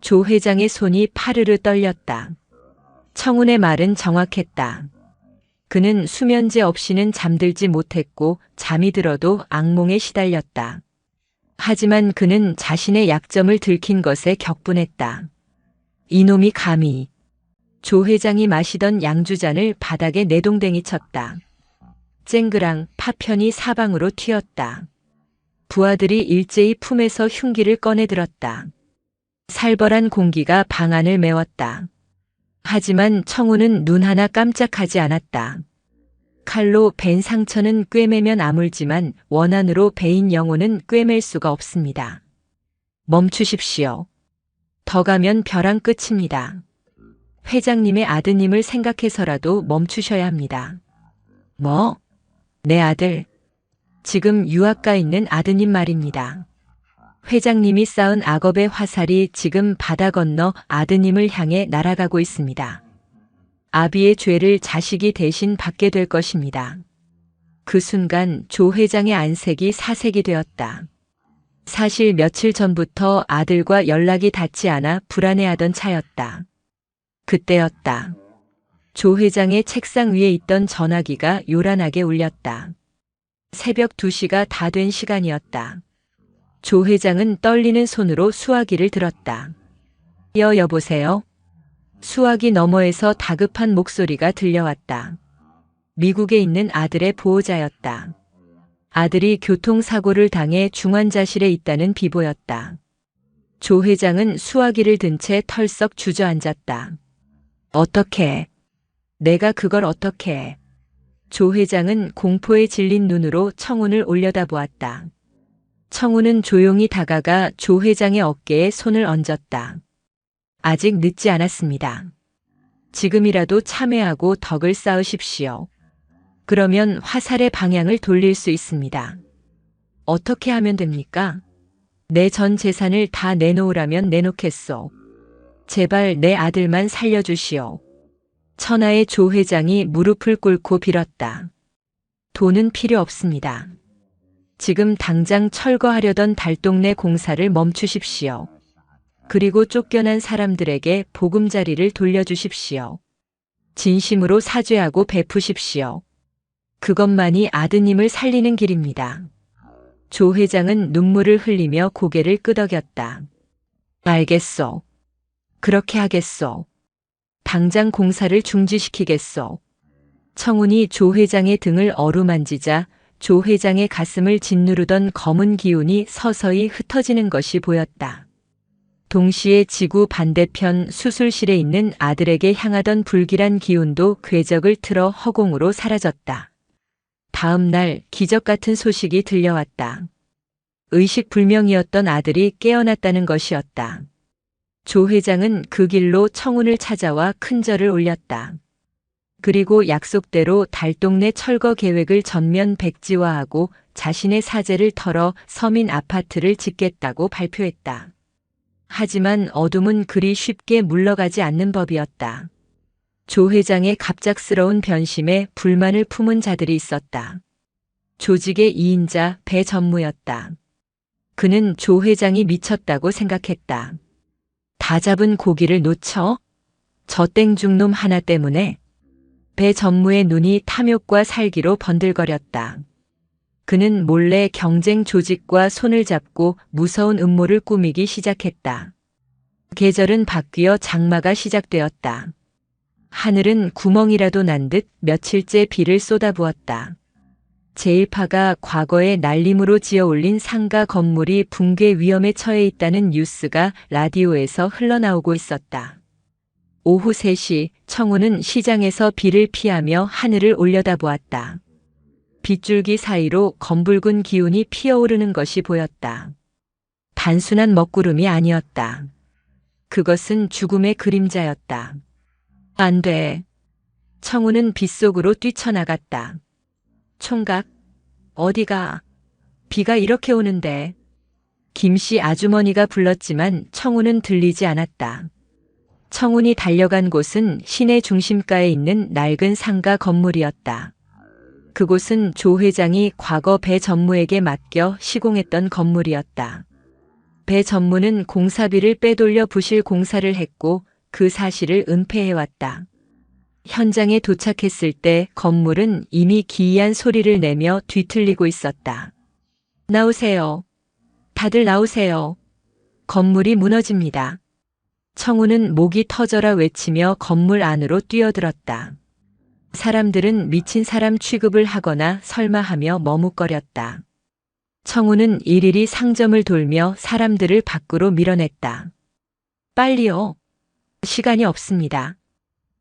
조 회장의 손이 파르르 떨렸다. 청운의 말은 정확했다. 그는 수면제 없이는 잠들지 못했고 잠이 들어도 악몽에 시달렸다. 하지만 그는 자신의 약점을 들킨 것에 격분했다. 이놈이 감히. 조 회장이 마시던 양주잔을 바닥에 내동댕이 쳤다. 쨍그랑 파편이 사방으로 튀었다. 부하들이 일제히 품에서 흉기를 꺼내들었다. 살벌한 공기가 방 안을 메웠다. 하지만 청우는 눈 하나 깜짝하지 않았다. 칼로 벤 상처는 꿰매면 아물지만 원한으로 베인 영혼은 꿰맬 수가 없습니다. 멈추십시오. 더 가면 벼랑 끝입니다. 회장님의 아드님을 생각해서라도 멈추셔야 합니다. 뭐? 내 아들. 지금 유학가 있는 아드님 말입니다. 회장님이 쌓은 악업의 화살이 지금 바다 건너 아드님을 향해 날아가고 있습니다. 아비의 죄를 자식이 대신 받게 될 것입니다. 그 순간 조 회장의 안색이 사색이 되었다. 사실 며칠 전부터 아들과 연락이 닿지 않아 불안해하던 차였다. 그때였다. 조 회장의 책상 위에 있던 전화기가 요란하게 울렸다. 새벽 2시가 다 된 시간이었다. 조 회장은 떨리는 손으로 수화기를 들었다. 여보세요? 수화기 너머에서 다급한 목소리가 들려왔다. 미국에 있는 아들의 보호자였다. 아들이 교통사고를 당해 중환자실에 있다는 비보였다. 조 회장은 수화기를 든 채 털썩 주저앉았다. 어떻게? 내가 그걸 어떻게 해? 조 회장은 공포에 질린 눈으로 청운을 올려다보았다. 청운은 조용히 다가가 조 회장의 어깨에 손을 얹었다. 아직 늦지 않았습니다. 지금이라도 참회하고 덕을 쌓으십시오. 그러면 화살의 방향을 돌릴 수 있습니다. 어떻게 하면 됩니까? 내 전 재산을 다 내놓으라면 내놓겠소. 제발 내 아들만 살려주시오. 천하의 조 회장이 무릎을 꿇고 빌었다. 돈은 필요 없습니다. 지금 당장 철거하려던 달동네 공사를 멈추십시오. 그리고 쫓겨난 사람들에게 보금자리를 돌려주십시오. 진심으로 사죄하고 베푸십시오. 그것만이 아드님을 살리는 길입니다. 조 회장은 눈물을 흘리며 고개를 끄덕였다. 알겠소. 그렇게 하겠소. 당장 공사를 중지시키겠소. 청운이 조 회장의 등을 어루만지자 조 회장의 가슴을 짓누르던 검은 기운이 서서히 흩어지는 것이 보였다. 동시에 지구 반대편 수술실에 있는 아들에게 향하던 불길한 기운도 궤적을 틀어 허공으로 사라졌다. 다음 날 기적 같은 소식이 들려왔다. 의식불명이었던 아들이 깨어났다는 것이었다. 조 회장은 그 길로 청운을 찾아와 큰절을 올렸다. 그리고 약속대로 달동네 철거 계획을 전면 백지화하고 자신의 사재를 털어 서민 아파트를 짓겠다고 발표했다. 하지만 어둠은 그리 쉽게 물러가지 않는 법이었다. 조 회장의 갑작스러운 변심에 불만을 품은 자들이 있었다. 조직의 2인자 배전무였다. 그는 조 회장이 미쳤다고 생각했다. 다 잡은 고기를 놓쳐? 저 땡중놈 하나 때문에? 배전무의 눈이 탐욕과 살기로 번들거렸다. 그는 몰래 경쟁 조직과 손을 잡고 무서운 음모를 꾸미기 시작했다. 계절은 바뀌어 장마가 시작되었다. 하늘은 구멍이라도 난 듯 며칠째 비를 쏟아부었다. 제1파가 과거에 날림으로 지어올린 상가 건물이 붕괴 위험에 처해 있다는 뉴스가 라디오에서 흘러나오고 있었다. 오후 3시 청우는 시장에서 비를 피하며 하늘을 올려다보았다. 빗줄기 사이로 검붉은 기운이 피어오르는 것이 보였다. 단순한 먹구름이 아니었다. 그것은 죽음의 그림자였다. 안 돼. 청우는 빗속으로 뛰쳐나갔다. 총각, 어디가? 비가 이렇게 오는데. 김씨 아주머니가 불렀지만 청우는 들리지 않았다. 청운이 달려간 곳은 시내 중심가에 있는 낡은 상가 건물이었다. 그곳은 조 회장이 과거 배 전무에게 맡겨 시공했던 건물이었다. 배 전무는 공사비를 빼돌려 부실 공사를 했고 그 사실을 은폐해왔다. 현장에 도착했을 때 건물은 이미 기이한 소리를 내며 뒤틀리고 있었다. 나오세요. 다들 나오세요. 건물이 무너집니다. 청우는 목이 터져라 외치며 건물 안으로 뛰어들었다. 사람들은 미친 사람 취급을 하거나 설마하며 머뭇거렸다. 청우는 일일이 상점을 돌며 사람들을 밖으로 밀어냈다. 빨리요. 시간이 없습니다.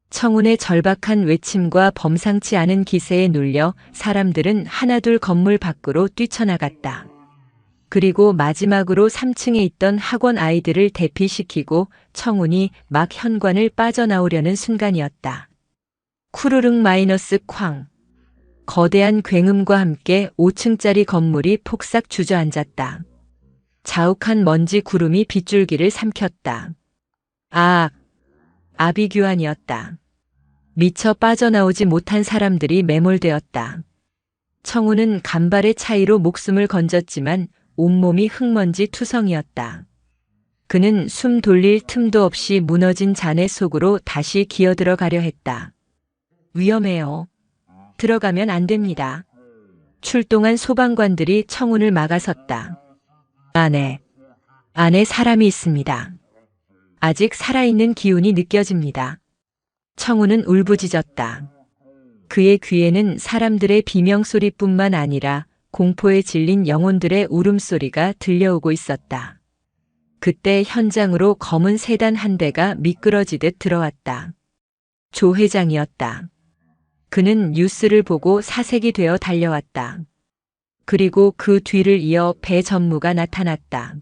청운의 절박한 외침과 범상치 않은 기세에 눌려 사람들은 하나둘 건물 밖으로 뛰쳐나갔다. 그리고 마지막으로 3층에 있던 학원 아이들을 대피시키고 청운이 막 현관을 빠져나오려는 순간이었다. 쿠르륵 마이너스 쾅. 거대한 굉음과 함께 5층짜리 건물이 폭삭 주저앉았다. 자욱한 먼지 구름이 빗줄기를 삼켰다. 아비규환이었다. 미처 빠져나오지 못한 사람들이 매몰되었다. 청우는 간발의 차이로 목숨을 건졌지만 온몸이 흙먼지 투성이었다. 그는 숨 돌릴 틈도 없이 무너진 잔해 속으로 다시 기어들어가려 했다. 위험해요. 들어가면 안 됩니다. 출동한 소방관들이 청운을 막아섰다. 안에 사람이 있습니다. 아직 살아있는 기운이 느껴집니다. 청운은 울부짖었다. 그의 귀에는 사람들의 비명소리뿐만 아니라 공포에 질린 영혼들의 울음소리가 들려오고 있었다. 그때 현장으로 검은 세단 한 대가 미끄러지듯 들어왔다. 조 회장이었다. 그는 뉴스를 보고 사색이 되어 달려왔다. 그리고 그 뒤를 이어 배 전무가 나타났다.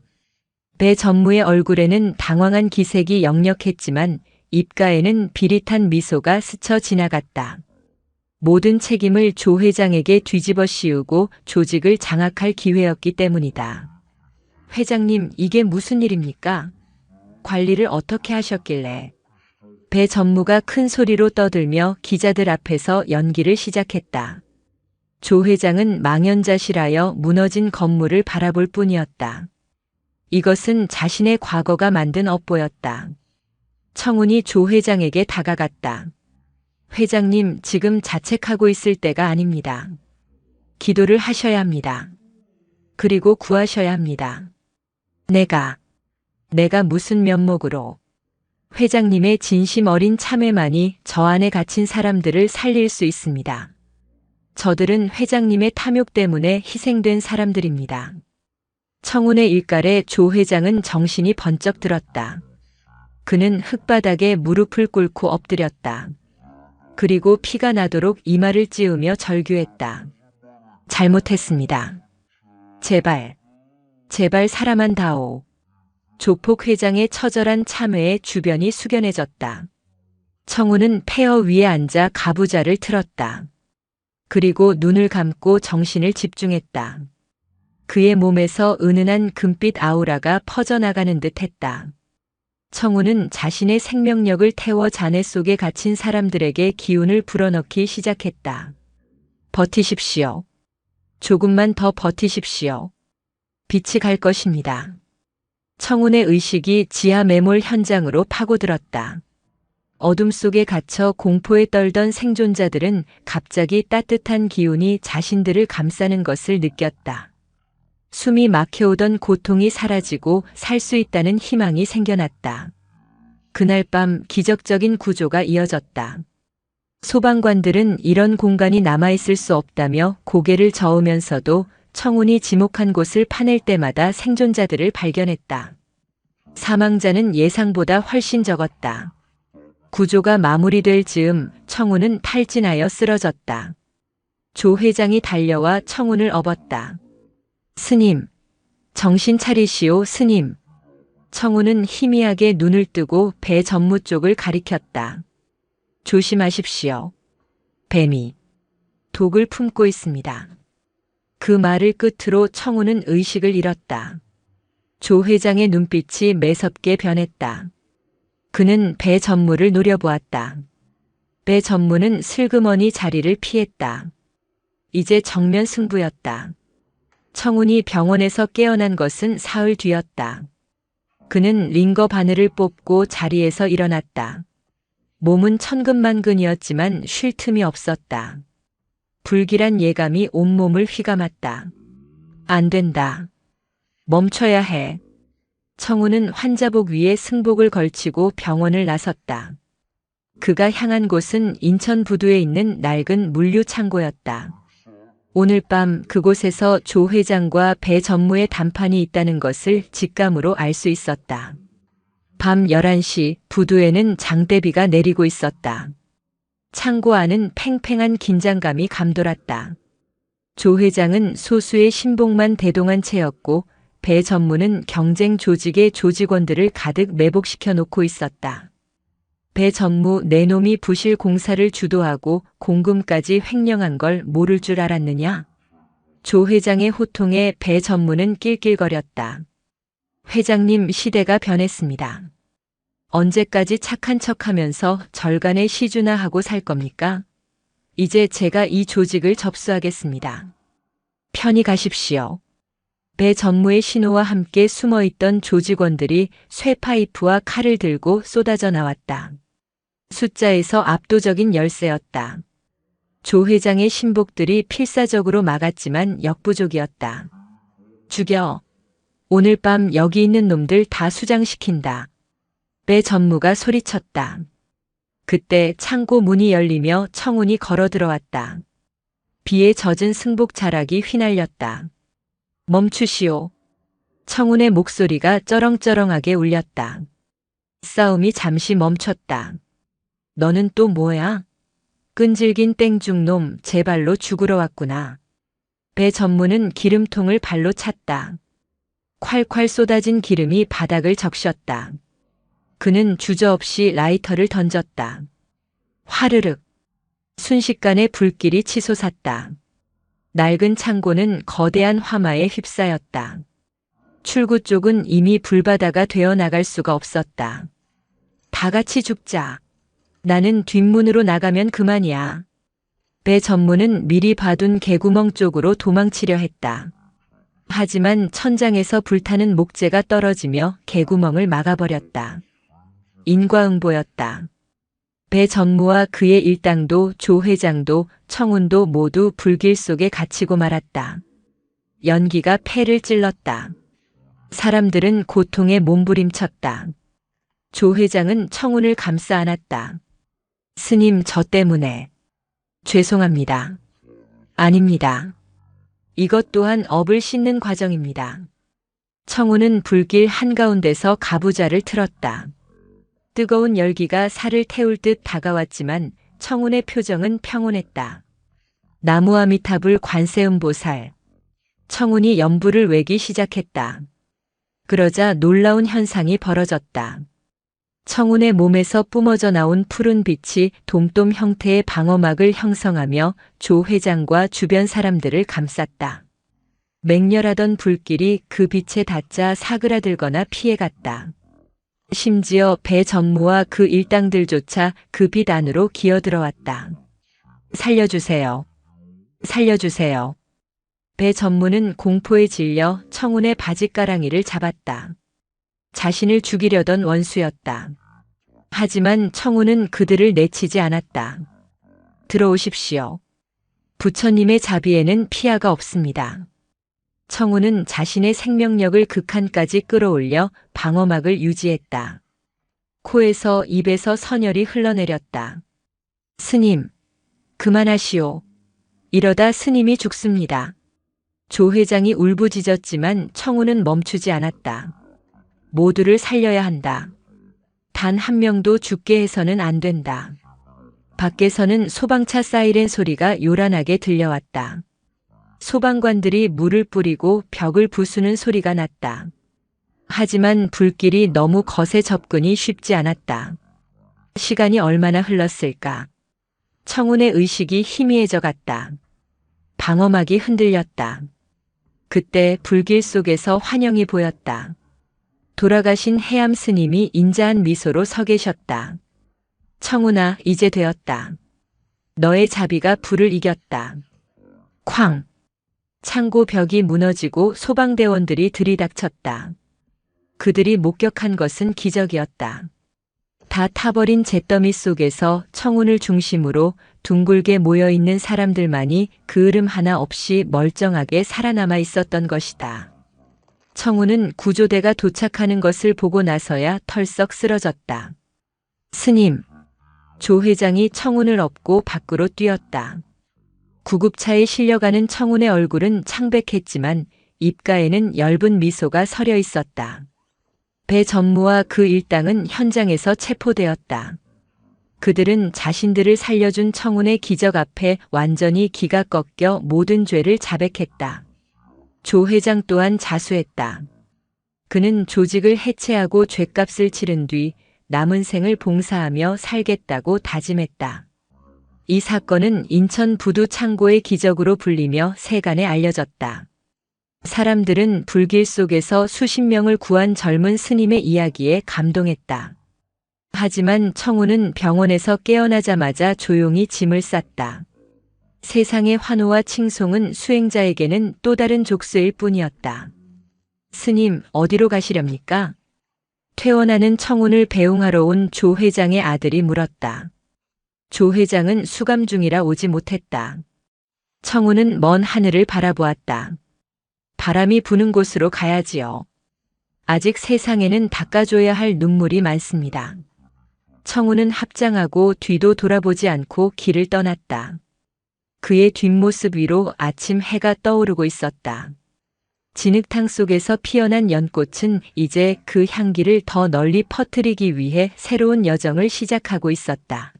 배 전무의 얼굴에는 당황한 기색이 역력했지만 입가에는 비릿한 미소가 스쳐 지나갔다. 모든 책임을 조 회장에게 뒤집어 씌우고 조직을 장악할 기회였기 때문이다. 회장님, 이게 무슨 일입니까? 관리를 어떻게 하셨길래? 배 전무가 큰 소리로 떠들며 기자들 앞에서 연기를 시작했다. 조 회장은 망연자실하여 무너진 건물을 바라볼 뿐이었다. 이것은 자신의 과거가 만든 업보였다. 청운이 조 회장에게 다가갔다. 회장님, 지금 자책하고 있을 때가 아닙니다. 기도를 하셔야 합니다. 그리고 구하셔야 합니다. 내가 무슨 면목으로. 회장님의 진심 어린 참회만이 저 안에 갇힌 사람들을 살릴 수 있습니다. 저들은 회장님의 탐욕 때문에 희생된 사람들입니다. 청운의 일갈에 조 회장은 정신이 번쩍 들었다. 그는 흙바닥에 무릎을 꿇고 엎드렸다. 그리고 피가 나도록 이마를 찌우며 절규했다. 잘못했습니다. 제발 사람한 다오. 조폭 회장의 처절한 참회에 주변이 숙연해졌다. 청운은 폐허 위에 앉아 가부좌를 틀었다. 그리고 눈을 감고 정신을 집중했다. 그의 몸에서 은은한 금빛 아우라가 퍼져나가는 듯 했다. 청우는 자신의 생명력을 태워 잔해 속에 갇힌 사람들에게 기운을 불어넣기 시작했다. 버티십시오. 조금만 더 버티십시오. 빛이 갈 것입니다. 청운의 의식이 지하 매몰 현장으로 파고들었다. 어둠 속에 갇혀 공포에 떨던 생존자들은 갑자기 따뜻한 기운이 자신들을 감싸는 것을 느꼈다. 숨이 막혀오던 고통이 사라지고 살 수 있다는 희망이 생겨났다. 그날 밤 기적적인 구조가 이어졌다. 소방관들은 이런 공간이 남아있을 수 없다며 고개를 저으면서도 청운이 지목한 곳을 파낼 때마다 생존자들을 발견했다. 사망자는 예상보다 훨씬 적었다. 구조가 마무리될 즈음 청운은 탈진하여 쓰러졌다. 조 회장이 달려와 청운을 업었다. 스님, 정신 차리시오, 스님. 청운은 희미하게 눈을 뜨고 배 전무 쪽을 가리켰다. 조심하십시오. 뱀이 독을 품고 있습니다. 그 말을 끝으로 청운은 의식을 잃었다. 조 회장의 눈빛이 매섭게 변했다. 그는 배 전무를 노려보았다. 배 전무는 슬그머니 자리를 피했다. 이제 정면 승부였다. 청운이 병원에서 깨어난 것은 사흘 뒤였다. 그는 링거 바늘을 뽑고 자리에서 일어났다. 몸은 천근만근이었지만 쉴 틈이 없었다. 불길한 예감이 온몸을 휘감았다. 안 된다. 멈춰야 해. 청운은 환자복 위에 승복을 걸치고 병원을 나섰다. 그가 향한 곳은 인천 부두에 있는 낡은 물류 창고였다. 오늘 밤 그곳에서 조 회장과 배 전무의談判이 있다는 것을 직감으로 알 수 있었다. 밤 11시 부두에는 장대비가 내리고 있었다. 창고 안은 팽팽한 긴장감이 감돌았다. 조 회장은 소수의 신복만 대동한 채였고 배 전무는 경쟁 조직의 조직원들을 가득 매복시켜 놓고 있었다. 배 전무 내놈이 부실 공사를 주도하고 공금까지 횡령한 걸 모를 줄 알았느냐? 조 회장의 호통에 배 전무는 낄낄거렸다. 회장님, 시대가 변했습니다. 언제까지 착한 척하면서 절간의 시주나 하고 살 겁니까? 이제 제가 이 조직을 접수하겠습니다. 편히 가십시오. 배 전무의 신호와 함께 숨어있던 조직원들이 쇠파이프와 칼을 들고 쏟아져 나왔다. 숫자에서 압도적인 열세였다. 조 회장의 신복들이 필사적으로 막았지만 역부족이었다. 죽여. 오늘 밤 여기 있는 놈들 다 수장시킨다. 배 전무가 소리쳤다. 그때 창고 문이 열리며 청운이 걸어 들어왔다. 비에 젖은 승복 자락이 휘날렸다. 멈추시오. 청운의 목소리가 쩌렁쩌렁하게 울렸다. 싸움이 잠시 멈췄다. 너는 또 뭐야? 끈질긴 땡중놈, 제 발로 죽으러 왔구나. 배 전무는 기름통을 발로 찼다. 콸콸 쏟아진 기름이 바닥을 적셨다. 그는 주저없이 라이터를 던졌다. 화르륵. 순식간에 불길이 치솟았다. 낡은 창고는 거대한 화마에 휩싸였다. 출구 쪽은 이미 불바다가 되어 나갈 수가 없었다. 다 같이 죽자. 나는 뒷문으로 나가면 그만이야. 배 전무는 미리 봐둔 개구멍 쪽으로 도망치려 했다. 하지만 천장에서 불타는 목재가 떨어지며 개구멍을 막아버렸다. 인과응보였다. 배 전무와 그의 일당도 조 회장도 청운도 모두 불길 속에 갇히고 말았다. 연기가 폐를 찔렀다. 사람들은 고통에 몸부림쳤다. 조 회장은 청운을 감싸 안았다. 스님, 저 때문에. 죄송합니다. 아닙니다. 이것 또한 업을 씻는 과정입니다. 청운은 불길 한가운데서 가부좌를 틀었다. 뜨거운 열기가 살을 태울 듯 다가왔지만 청운의 표정은 평온했다. 나무아미타불 관세음보살. 청운이 연불을 외기 시작했다. 그러자 놀라운 현상이 벌어졌다. 청운의 몸에서 뿜어져 나온 푸른 빛이 돔돔 형태의 방어막을 형성하며 조 회장과 주변 사람들을 감쌌다. 맹렬하던 불길이 그 빛에 닿자 사그라들거나 피해갔다. 심지어 배 전무와 그 일당들조차 그 빚 안으로 기어들어왔다. 살려주세요. 살려주세요. 배 전무는 공포에 질려 청운의 바짓가랑이를 잡았다. 자신을 죽이려던 원수였다. 하지만 청운은 그들을 내치지 않았다. 들어오십시오. 부처님의 자비에는 피하가 없습니다. 청운은 자신의 생명력을 극한까지 끌어올려 방어막을 유지했다. 코에서 입에서 선혈이 흘러내렸다. 스님, 그만하시오. 이러다 스님이 죽습니다. 조 회장이 울부짖었지만 청운은 멈추지 않았다. 모두를 살려야 한다. 단 한 명도 죽게 해서는 안 된다. 밖에서는 소방차 사이렌 소리가 요란하게 들려왔다. 소방관들이 물을 뿌리고 벽을 부수는 소리가 났다. 하지만 불길이 너무 거세 접근이 쉽지 않았다. 시간이 얼마나 흘렀을까? 청운의 의식이 희미해져 갔다. 방어막이 흔들렸다. 그때 불길 속에서 환영이 보였다. 돌아가신 해암 스님이 인자한 미소로 서 계셨다. 청운아, 이제 되었다. 너의 자비가 불을 이겼다. 쾅! 창고 벽이 무너지고 소방대원들이 들이닥쳤다. 그들이 목격한 것은 기적이었다. 다 타버린 잿더미 속에서 청운을 중심으로 둥글게 모여있는 사람들만이 그을음 하나 없이 멀쩡하게 살아남아 있었던 것이다. 청운은 구조대가 도착하는 것을 보고 나서야 털썩 쓰러졌다. 스님! 조 회장이 청운을 업고 밖으로 뛰었다. 구급차에 실려가는 청운의 얼굴은 창백했지만 입가에는 엷은 미소가 서려 있었다. 배 전무와 그 일당은 현장에서 체포되었다. 그들은 자신들을 살려준 청운의 기적 앞에 완전히 기가 꺾여 모든 죄를 자백했다. 조 회장 또한 자수했다. 그는 조직을 해체하고 죗값을 치른 뒤 남은 생을 봉사하며 살겠다고 다짐했다. 이 사건은 인천 부두 창고의 기적으로 불리며 세간에 알려졌다. 사람들은 불길 속에서 수십 명을 구한 젊은 스님의 이야기에 감동했다. 하지만 청운은 병원에서 깨어나자마자 조용히 짐을 쌌다. 세상의 환호와 칭송은 수행자에게는 또 다른 족쇄일 뿐이었다. 스님, 어디로 가시렵니까? 퇴원하는 청운을 배웅하러 온 조 회장의 아들이 물었다. 조 회장은 수감 중이라 오지 못했다. 청운은 먼 하늘을 바라보았다. 바람이 부는 곳으로 가야지요. 아직 세상에는 닦아줘야 할 눈물이 많습니다. 청운은 합장하고 뒤도 돌아보지 않고 길을 떠났다. 그의 뒷모습 위로 아침 해가 떠오르고 있었다. 진흙탕 속에서 피어난 연꽃은 이제 그 향기를 더 널리 퍼뜨리기 위해 새로운 여정을 시작하고 있었다.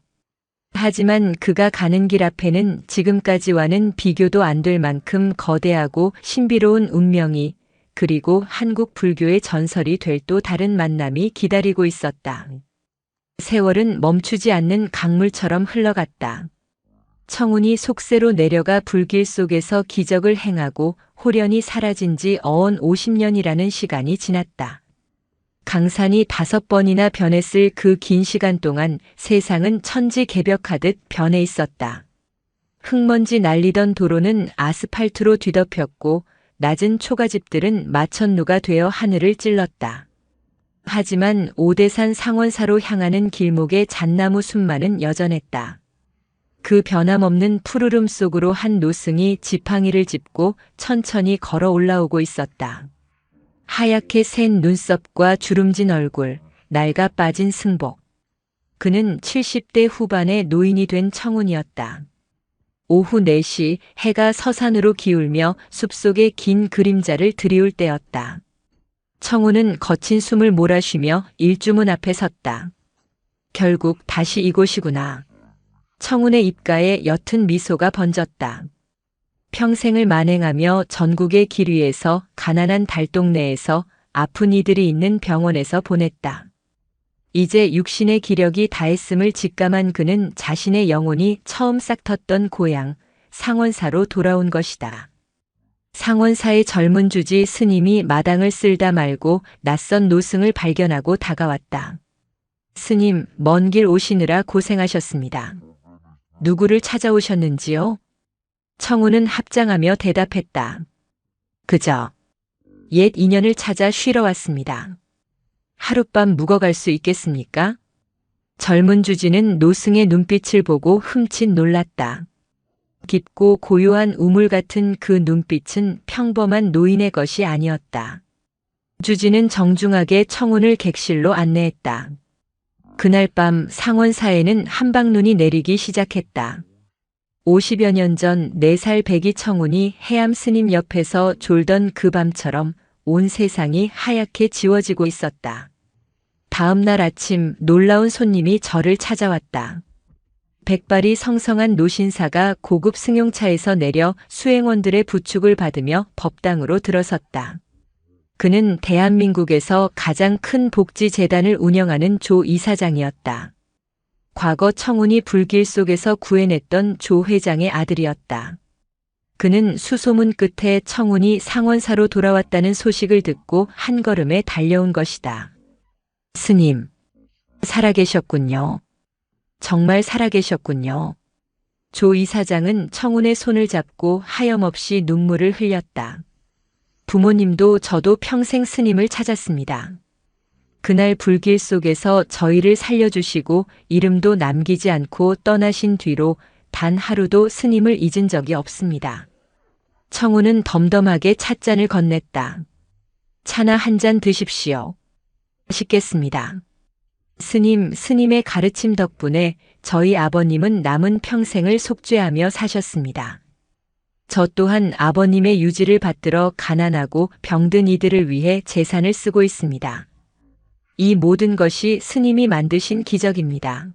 하지만 그가 가는 길 앞에는 지금까지와는 비교도 안 될 만큼 거대하고 신비로운 운명이, 그리고 한국 불교의 전설이 될 또 다른 만남이 기다리고 있었다. 세월은 멈추지 않는 강물처럼 흘러갔다. 청운이 속세로 내려가 불길 속에서 기적을 행하고 홀연히 사라진 지 어언 50년이라는 시간이 지났다. 강산이 5번이나 변했을 그 긴 시간 동안 세상은 천지개벽하듯 변해 있었다. 흙먼지 날리던 도로는 아스팔트로 뒤덮였고 낮은 초가집들은 마천루가 되어 하늘을 찔렀다. 하지만 오대산 상원사로 향하는 길목의 잣나무 숲만은 여전했다. 그 변함없는 푸르름 속으로 한 노승이 지팡이를 짚고 천천히 걸어 올라오고 있었다. 하얗게 샌 눈썹과 주름진 얼굴, 낡아 빠진 승복. 그는 70대 후반의 노인이 된 청운이었다. 오후 4시 해가 서산으로 기울며 숲속의 긴 그림자를 드리울 때였다. 청운은 거친 숨을 몰아쉬며 일주문 앞에 섰다. 결국 다시 이곳이구나. 청운의 입가에 옅은 미소가 번졌다. 평생을 만행하며 전국의 길 위에서 가난한 달동네에서 아픈 이들이 있는 병원에서 보냈다. 이제 육신의 기력이 다했음을 직감한 그는 자신의 영혼이 처음 싹텄던 고향, 상원사로 돌아온 것이다. 상원사의 젊은 주지 스님이 마당을 쓸다 말고 낯선 노승을 발견하고 다가왔다. 스님, 먼 길 오시느라 고생하셨습니다. 누구를 찾아오셨는지요? 청우는 합장하며 대답했다. 그저 옛 인연을 찾아 쉬러 왔습니다. 하룻밤 묵어갈 수 있겠습니까? 젊은 주지는 노승의 눈빛을 보고 흠칫 놀랐다. 깊고 고요한 우물 같은 그 눈빛은 평범한 노인의 것이 아니었다. 주지는 정중하게 청운을 객실로 안내했다. 그날 밤 상원사에는 한방눈이 내리기 시작했다. 50여 년 전 4살 배기 청운이 해암 스님 옆에서 졸던 그 밤처럼 온 세상이 하얗게 지워지고 있었다. 다음 날 아침 놀라운 손님이 저를 찾아왔다. 백발이 성성한 노신사가 고급 승용차에서 내려 수행원들의 부축을 받으며 법당으로 들어섰다. 그는 대한민국에서 가장 큰 복지재단을 운영하는 조 이사장이었다. 과거 청운이 불길 속에서 구해냈던 조 회장의 아들이었다. 그는 수소문 끝에 청운이 상원사로 돌아왔다는 소식을 듣고 한 걸음에 달려온 것이다. 스님, 살아계셨군요. 정말 살아계셨군요. 조 이사장은 청운의 손을 잡고 하염없이 눈물을 흘렸다. 부모님도 저도 평생 스님을 찾았습니다. 그날 불길 속에서 저희를 살려주시고 이름도 남기지 않고 떠나신 뒤로 단 하루도 스님을 잊은 적이 없습니다. 청운은 덤덤하게 찻잔을 건넸다. 차나 한 잔 드십시오. 맛있겠습니다. 스님의 가르침 덕분에 저희 아버님은 남은 평생을 속죄하며 사셨습니다. 저 또한 아버님의 유지를 받들어 가난하고 병든 이들을 위해 재산을 쓰고 있습니다. 이 모든 것이 스님이 만드신 기적입니다.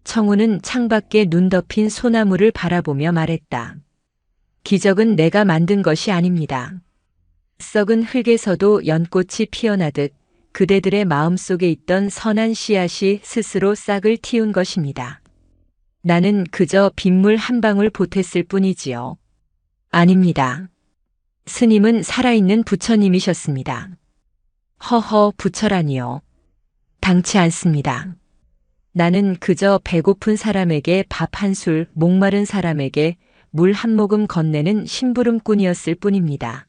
청운은 창밖에 눈 덮인 소나무를 바라보며 말했다. 기적은 내가 만든 것이 아닙니다. 썩은 흙에서도 연꽃이 피어나듯 그대들의 마음속에 있던 선한 씨앗이 스스로 싹을 틔운 것입니다. 나는 그저 빗물 한 방울 보탰을 뿐이지요. 아닙니다. 스님은 살아있는 부처님이셨습니다. 허허, 부처라니요. 당치 않습니다. 나는 그저 배고픈 사람에게 밥 한 술, 목마른 사람에게 물 한 모금 건네는 심부름꾼이었을 뿐입니다.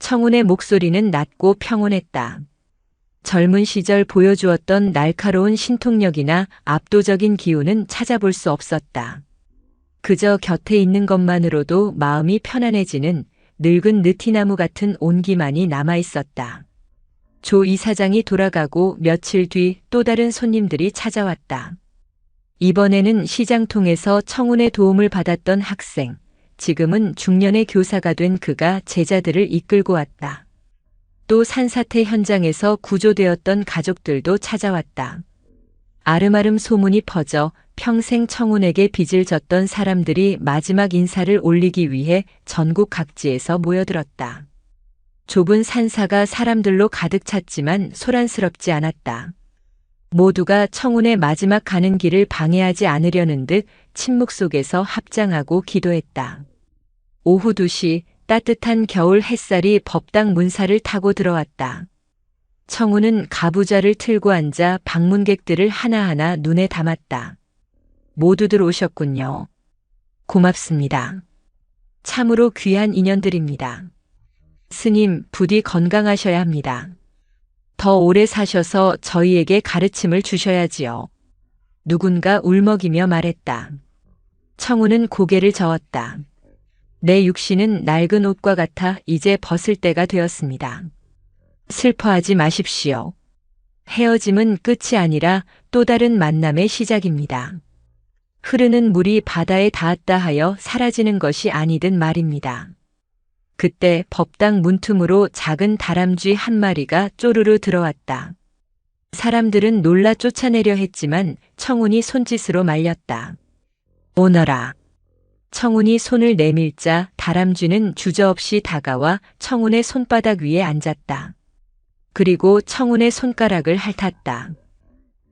청운의 목소리는 낮고 평온했다. 젊은 시절 보여주었던 날카로운 신통력이나 압도적인 기운은 찾아볼 수 없었다. 그저 곁에 있는 것만으로도 마음이 편안해지는 늙은 느티나무 같은 온기만이 남아있었다. 조 이사장이 돌아가고 며칠 뒤 또 다른 손님들이 찾아왔다. 이번에는 시장통에서 청운의 도움을 받았던 학생, 지금은 중년의 교사가 된 그가 제자들을 이끌고 왔다. 또 산사태 현장에서 구조되었던 가족들도 찾아왔다. 아름아름 소문이 퍼져 평생 청운에게 빚을 졌던 사람들이 마지막 인사를 올리기 위해 전국 각지에서 모여들었다. 좁은 산사가 사람들로 가득 찼지만 소란스럽지 않았다. 모두가 청운의 마지막 가는 길을 방해하지 않으려는 듯 침묵 속에서 합장하고 기도했다. 오후 2시 따뜻한 겨울 햇살이 법당 문사를 타고 들어왔다. 청운은 가부좌를 틀고 앉아 방문객들을 하나하나 눈에 담았다. 모두들 오셨군요. 고맙습니다. 참으로 귀한 인연들입니다. 스님, 부디 건강하셔야 합니다. 더 오래 사셔서 저희에게 가르침을 주셔야지요. 누군가 울먹이며 말했다. 청운은 고개를 저었다. 내 육신은 낡은 옷과 같아 이제 벗을 때가 되었습니다. 슬퍼하지 마십시오. 헤어짐은 끝이 아니라 또 다른 만남의 시작입니다. 흐르는 물이 바다에 닿았다 하여 사라지는 것이 아니든 말입니다. 그때 법당 문틈으로 작은 다람쥐 한 마리가 쪼르르 들어왔다. 사람들은 놀라 쫓아내려 했지만 청운이 손짓으로 말렸다. 오너라. 청운이 손을 내밀자 다람쥐는 주저없이 다가와 청운의 손바닥 위에 앉았다. 그리고 청운의 손가락을 핥았다.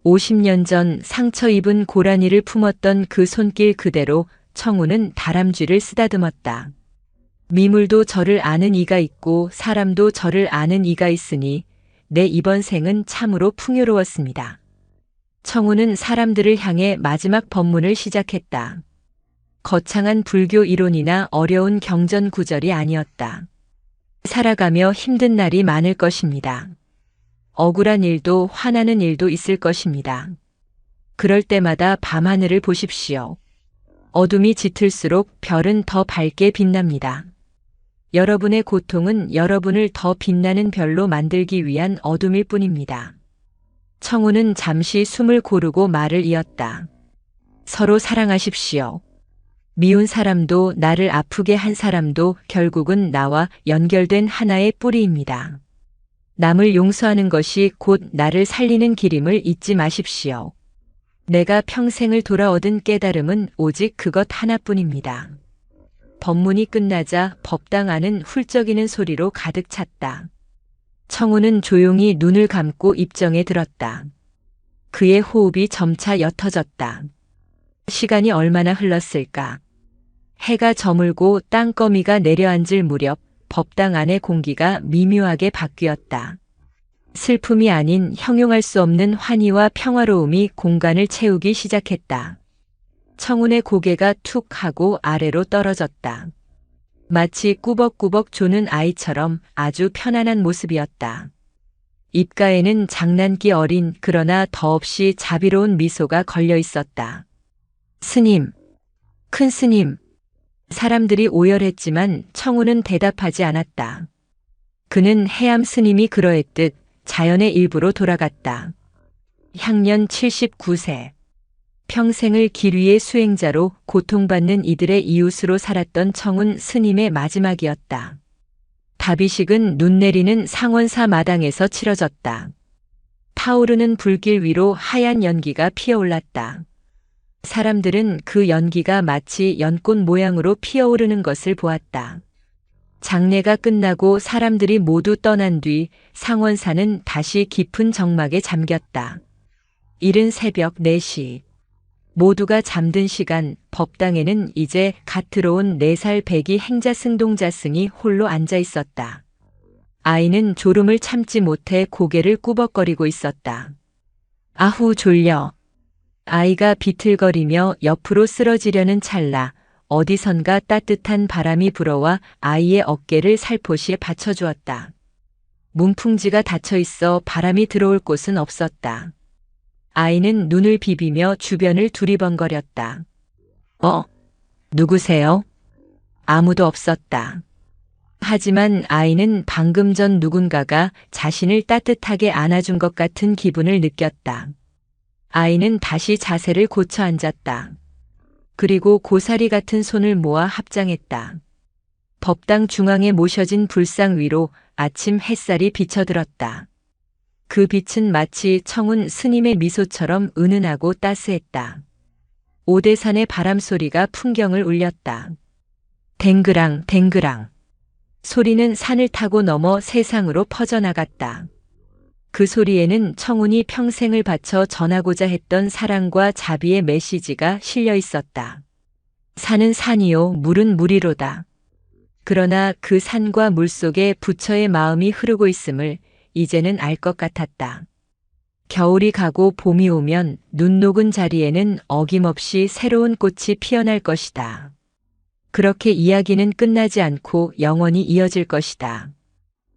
50년 전 상처 입은 고라니를 품었던 그 손길 그대로 청운은 다람쥐를 쓰다듬었다. 미물도 저를 아는 이가 있고 사람도 저를 아는 이가 있으니 내 이번 생은 참으로 풍요로웠습니다. 청운은 사람들을 향해 마지막 법문을 시작했다. 거창한 불교 이론이나 어려운 경전 구절이 아니었다. 살아가며 힘든 날이 많을 것입니다. 억울한 일도 화나는 일도 있을 것입니다. 그럴 때마다 밤하늘을 보십시오. 어둠이 짙을수록 별은 더 밝게 빛납니다. 여러분의 고통은 여러분을 더 빛나는 별로 만들기 위한 어둠일 뿐입니다. 청운은 잠시 숨을 고르고 말을 이었다. 서로 사랑하십시오. 미운 사람도 나를 아프게 한 사람도 결국은 나와 연결된 하나의 뿌리입니다. 남을 용서하는 것이 곧 나를 살리는 길임을 잊지 마십시오. 내가 평생을 돌아 얻은 깨달음은 오직 그것 하나뿐입니다. 법문이 끝나자 법당 안은 훌쩍이는 소리로 가득 찼다. 청운은 조용히 눈을 감고 입정에 들었다. 그의 호흡이 점차 옅어졌다. 시간이 얼마나 흘렀을까? 해가 저물고 땅거미가 내려앉을 무렵 법당 안의 공기가 미묘하게 바뀌었다. 슬픔이 아닌 형용할 수 없는 환희와 평화로움이 공간을 채우기 시작했다. 청운의 고개가 툭 하고 아래로 떨어졌다. 마치 꾸벅꾸벅 조는 아이처럼 아주 편안한 모습이었다. 입가에는 장난기 어린 그러나 더없이 자비로운 미소가 걸려 있었다. 스님, 큰 스님. 사람들이 오열했지만 청운은 대답하지 않았다. 그는 해암 스님이 그러했듯 자연의 일부로 돌아갔다. 향년 79세. 평생을 길 위의 수행자로 고통받는 이들의 이웃으로 살았던 청운 스님의 마지막이었다. 다비식은 눈 내리는 상원사 마당에서 치러졌다. 타오르는 불길 위로 하얀 연기가 피어올랐다. 사람들은 그 연기가 마치 연꽃 모양으로 피어오르는 것을 보았다. 장례가 끝나고 사람들이 모두 떠난 뒤 상원사는 다시 깊은 정막에 잠겼다. 이른 새벽 4시. 모두가 잠든 시간 법당에는 이제 갓 들어온 4살 배기 행자승동자승이 홀로 앉아 있었다. 아이는 졸음을 참지 못해 고개를 꾸벅거리고 있었다. 아후 졸려. 아이가 비틀거리며 옆으로 쓰러지려는 찰나 어디선가 따뜻한 바람이 불어와 아이의 어깨를 살포시 받쳐주었다. 문풍지가 닫혀 있어 바람이 들어올 곳은 없었다. 아이는 눈을 비비며 주변을 두리번거렸다. 누구세요? 아무도 없었다. 하지만 아이는 방금 전 누군가가 자신을 따뜻하게 안아준 것 같은 기분을 느꼈다. 아이는 다시 자세를 고쳐 앉았다. 그리고 고사리 같은 손을 모아 합장했다. 법당 중앙에 모셔진 불상 위로 아침 햇살이 비쳐들었다. 그 빛은 마치 청운 스님의 미소처럼 은은하고 따스했다. 오대산의 바람소리가 풍경을 울렸다. 댕그랑 댕그랑. 소리는 산을 타고 넘어 세상으로 퍼져나갔다. 그 소리에는 청운이 평생을 바쳐 전하고자 했던 사랑과 자비의 메시지가 실려 있었다. 산은 산이요, 물은 물이로다. 그러나 그 산과 물 속에 부처의 마음이 흐르고 있음을 이제는 알 것 같았다. 겨울이 가고 봄이 오면 눈 녹은 자리에는 어김없이 새로운 꽃이 피어날 것이다. 그렇게 이야기는 끝나지 않고 영원히 이어질 것이다.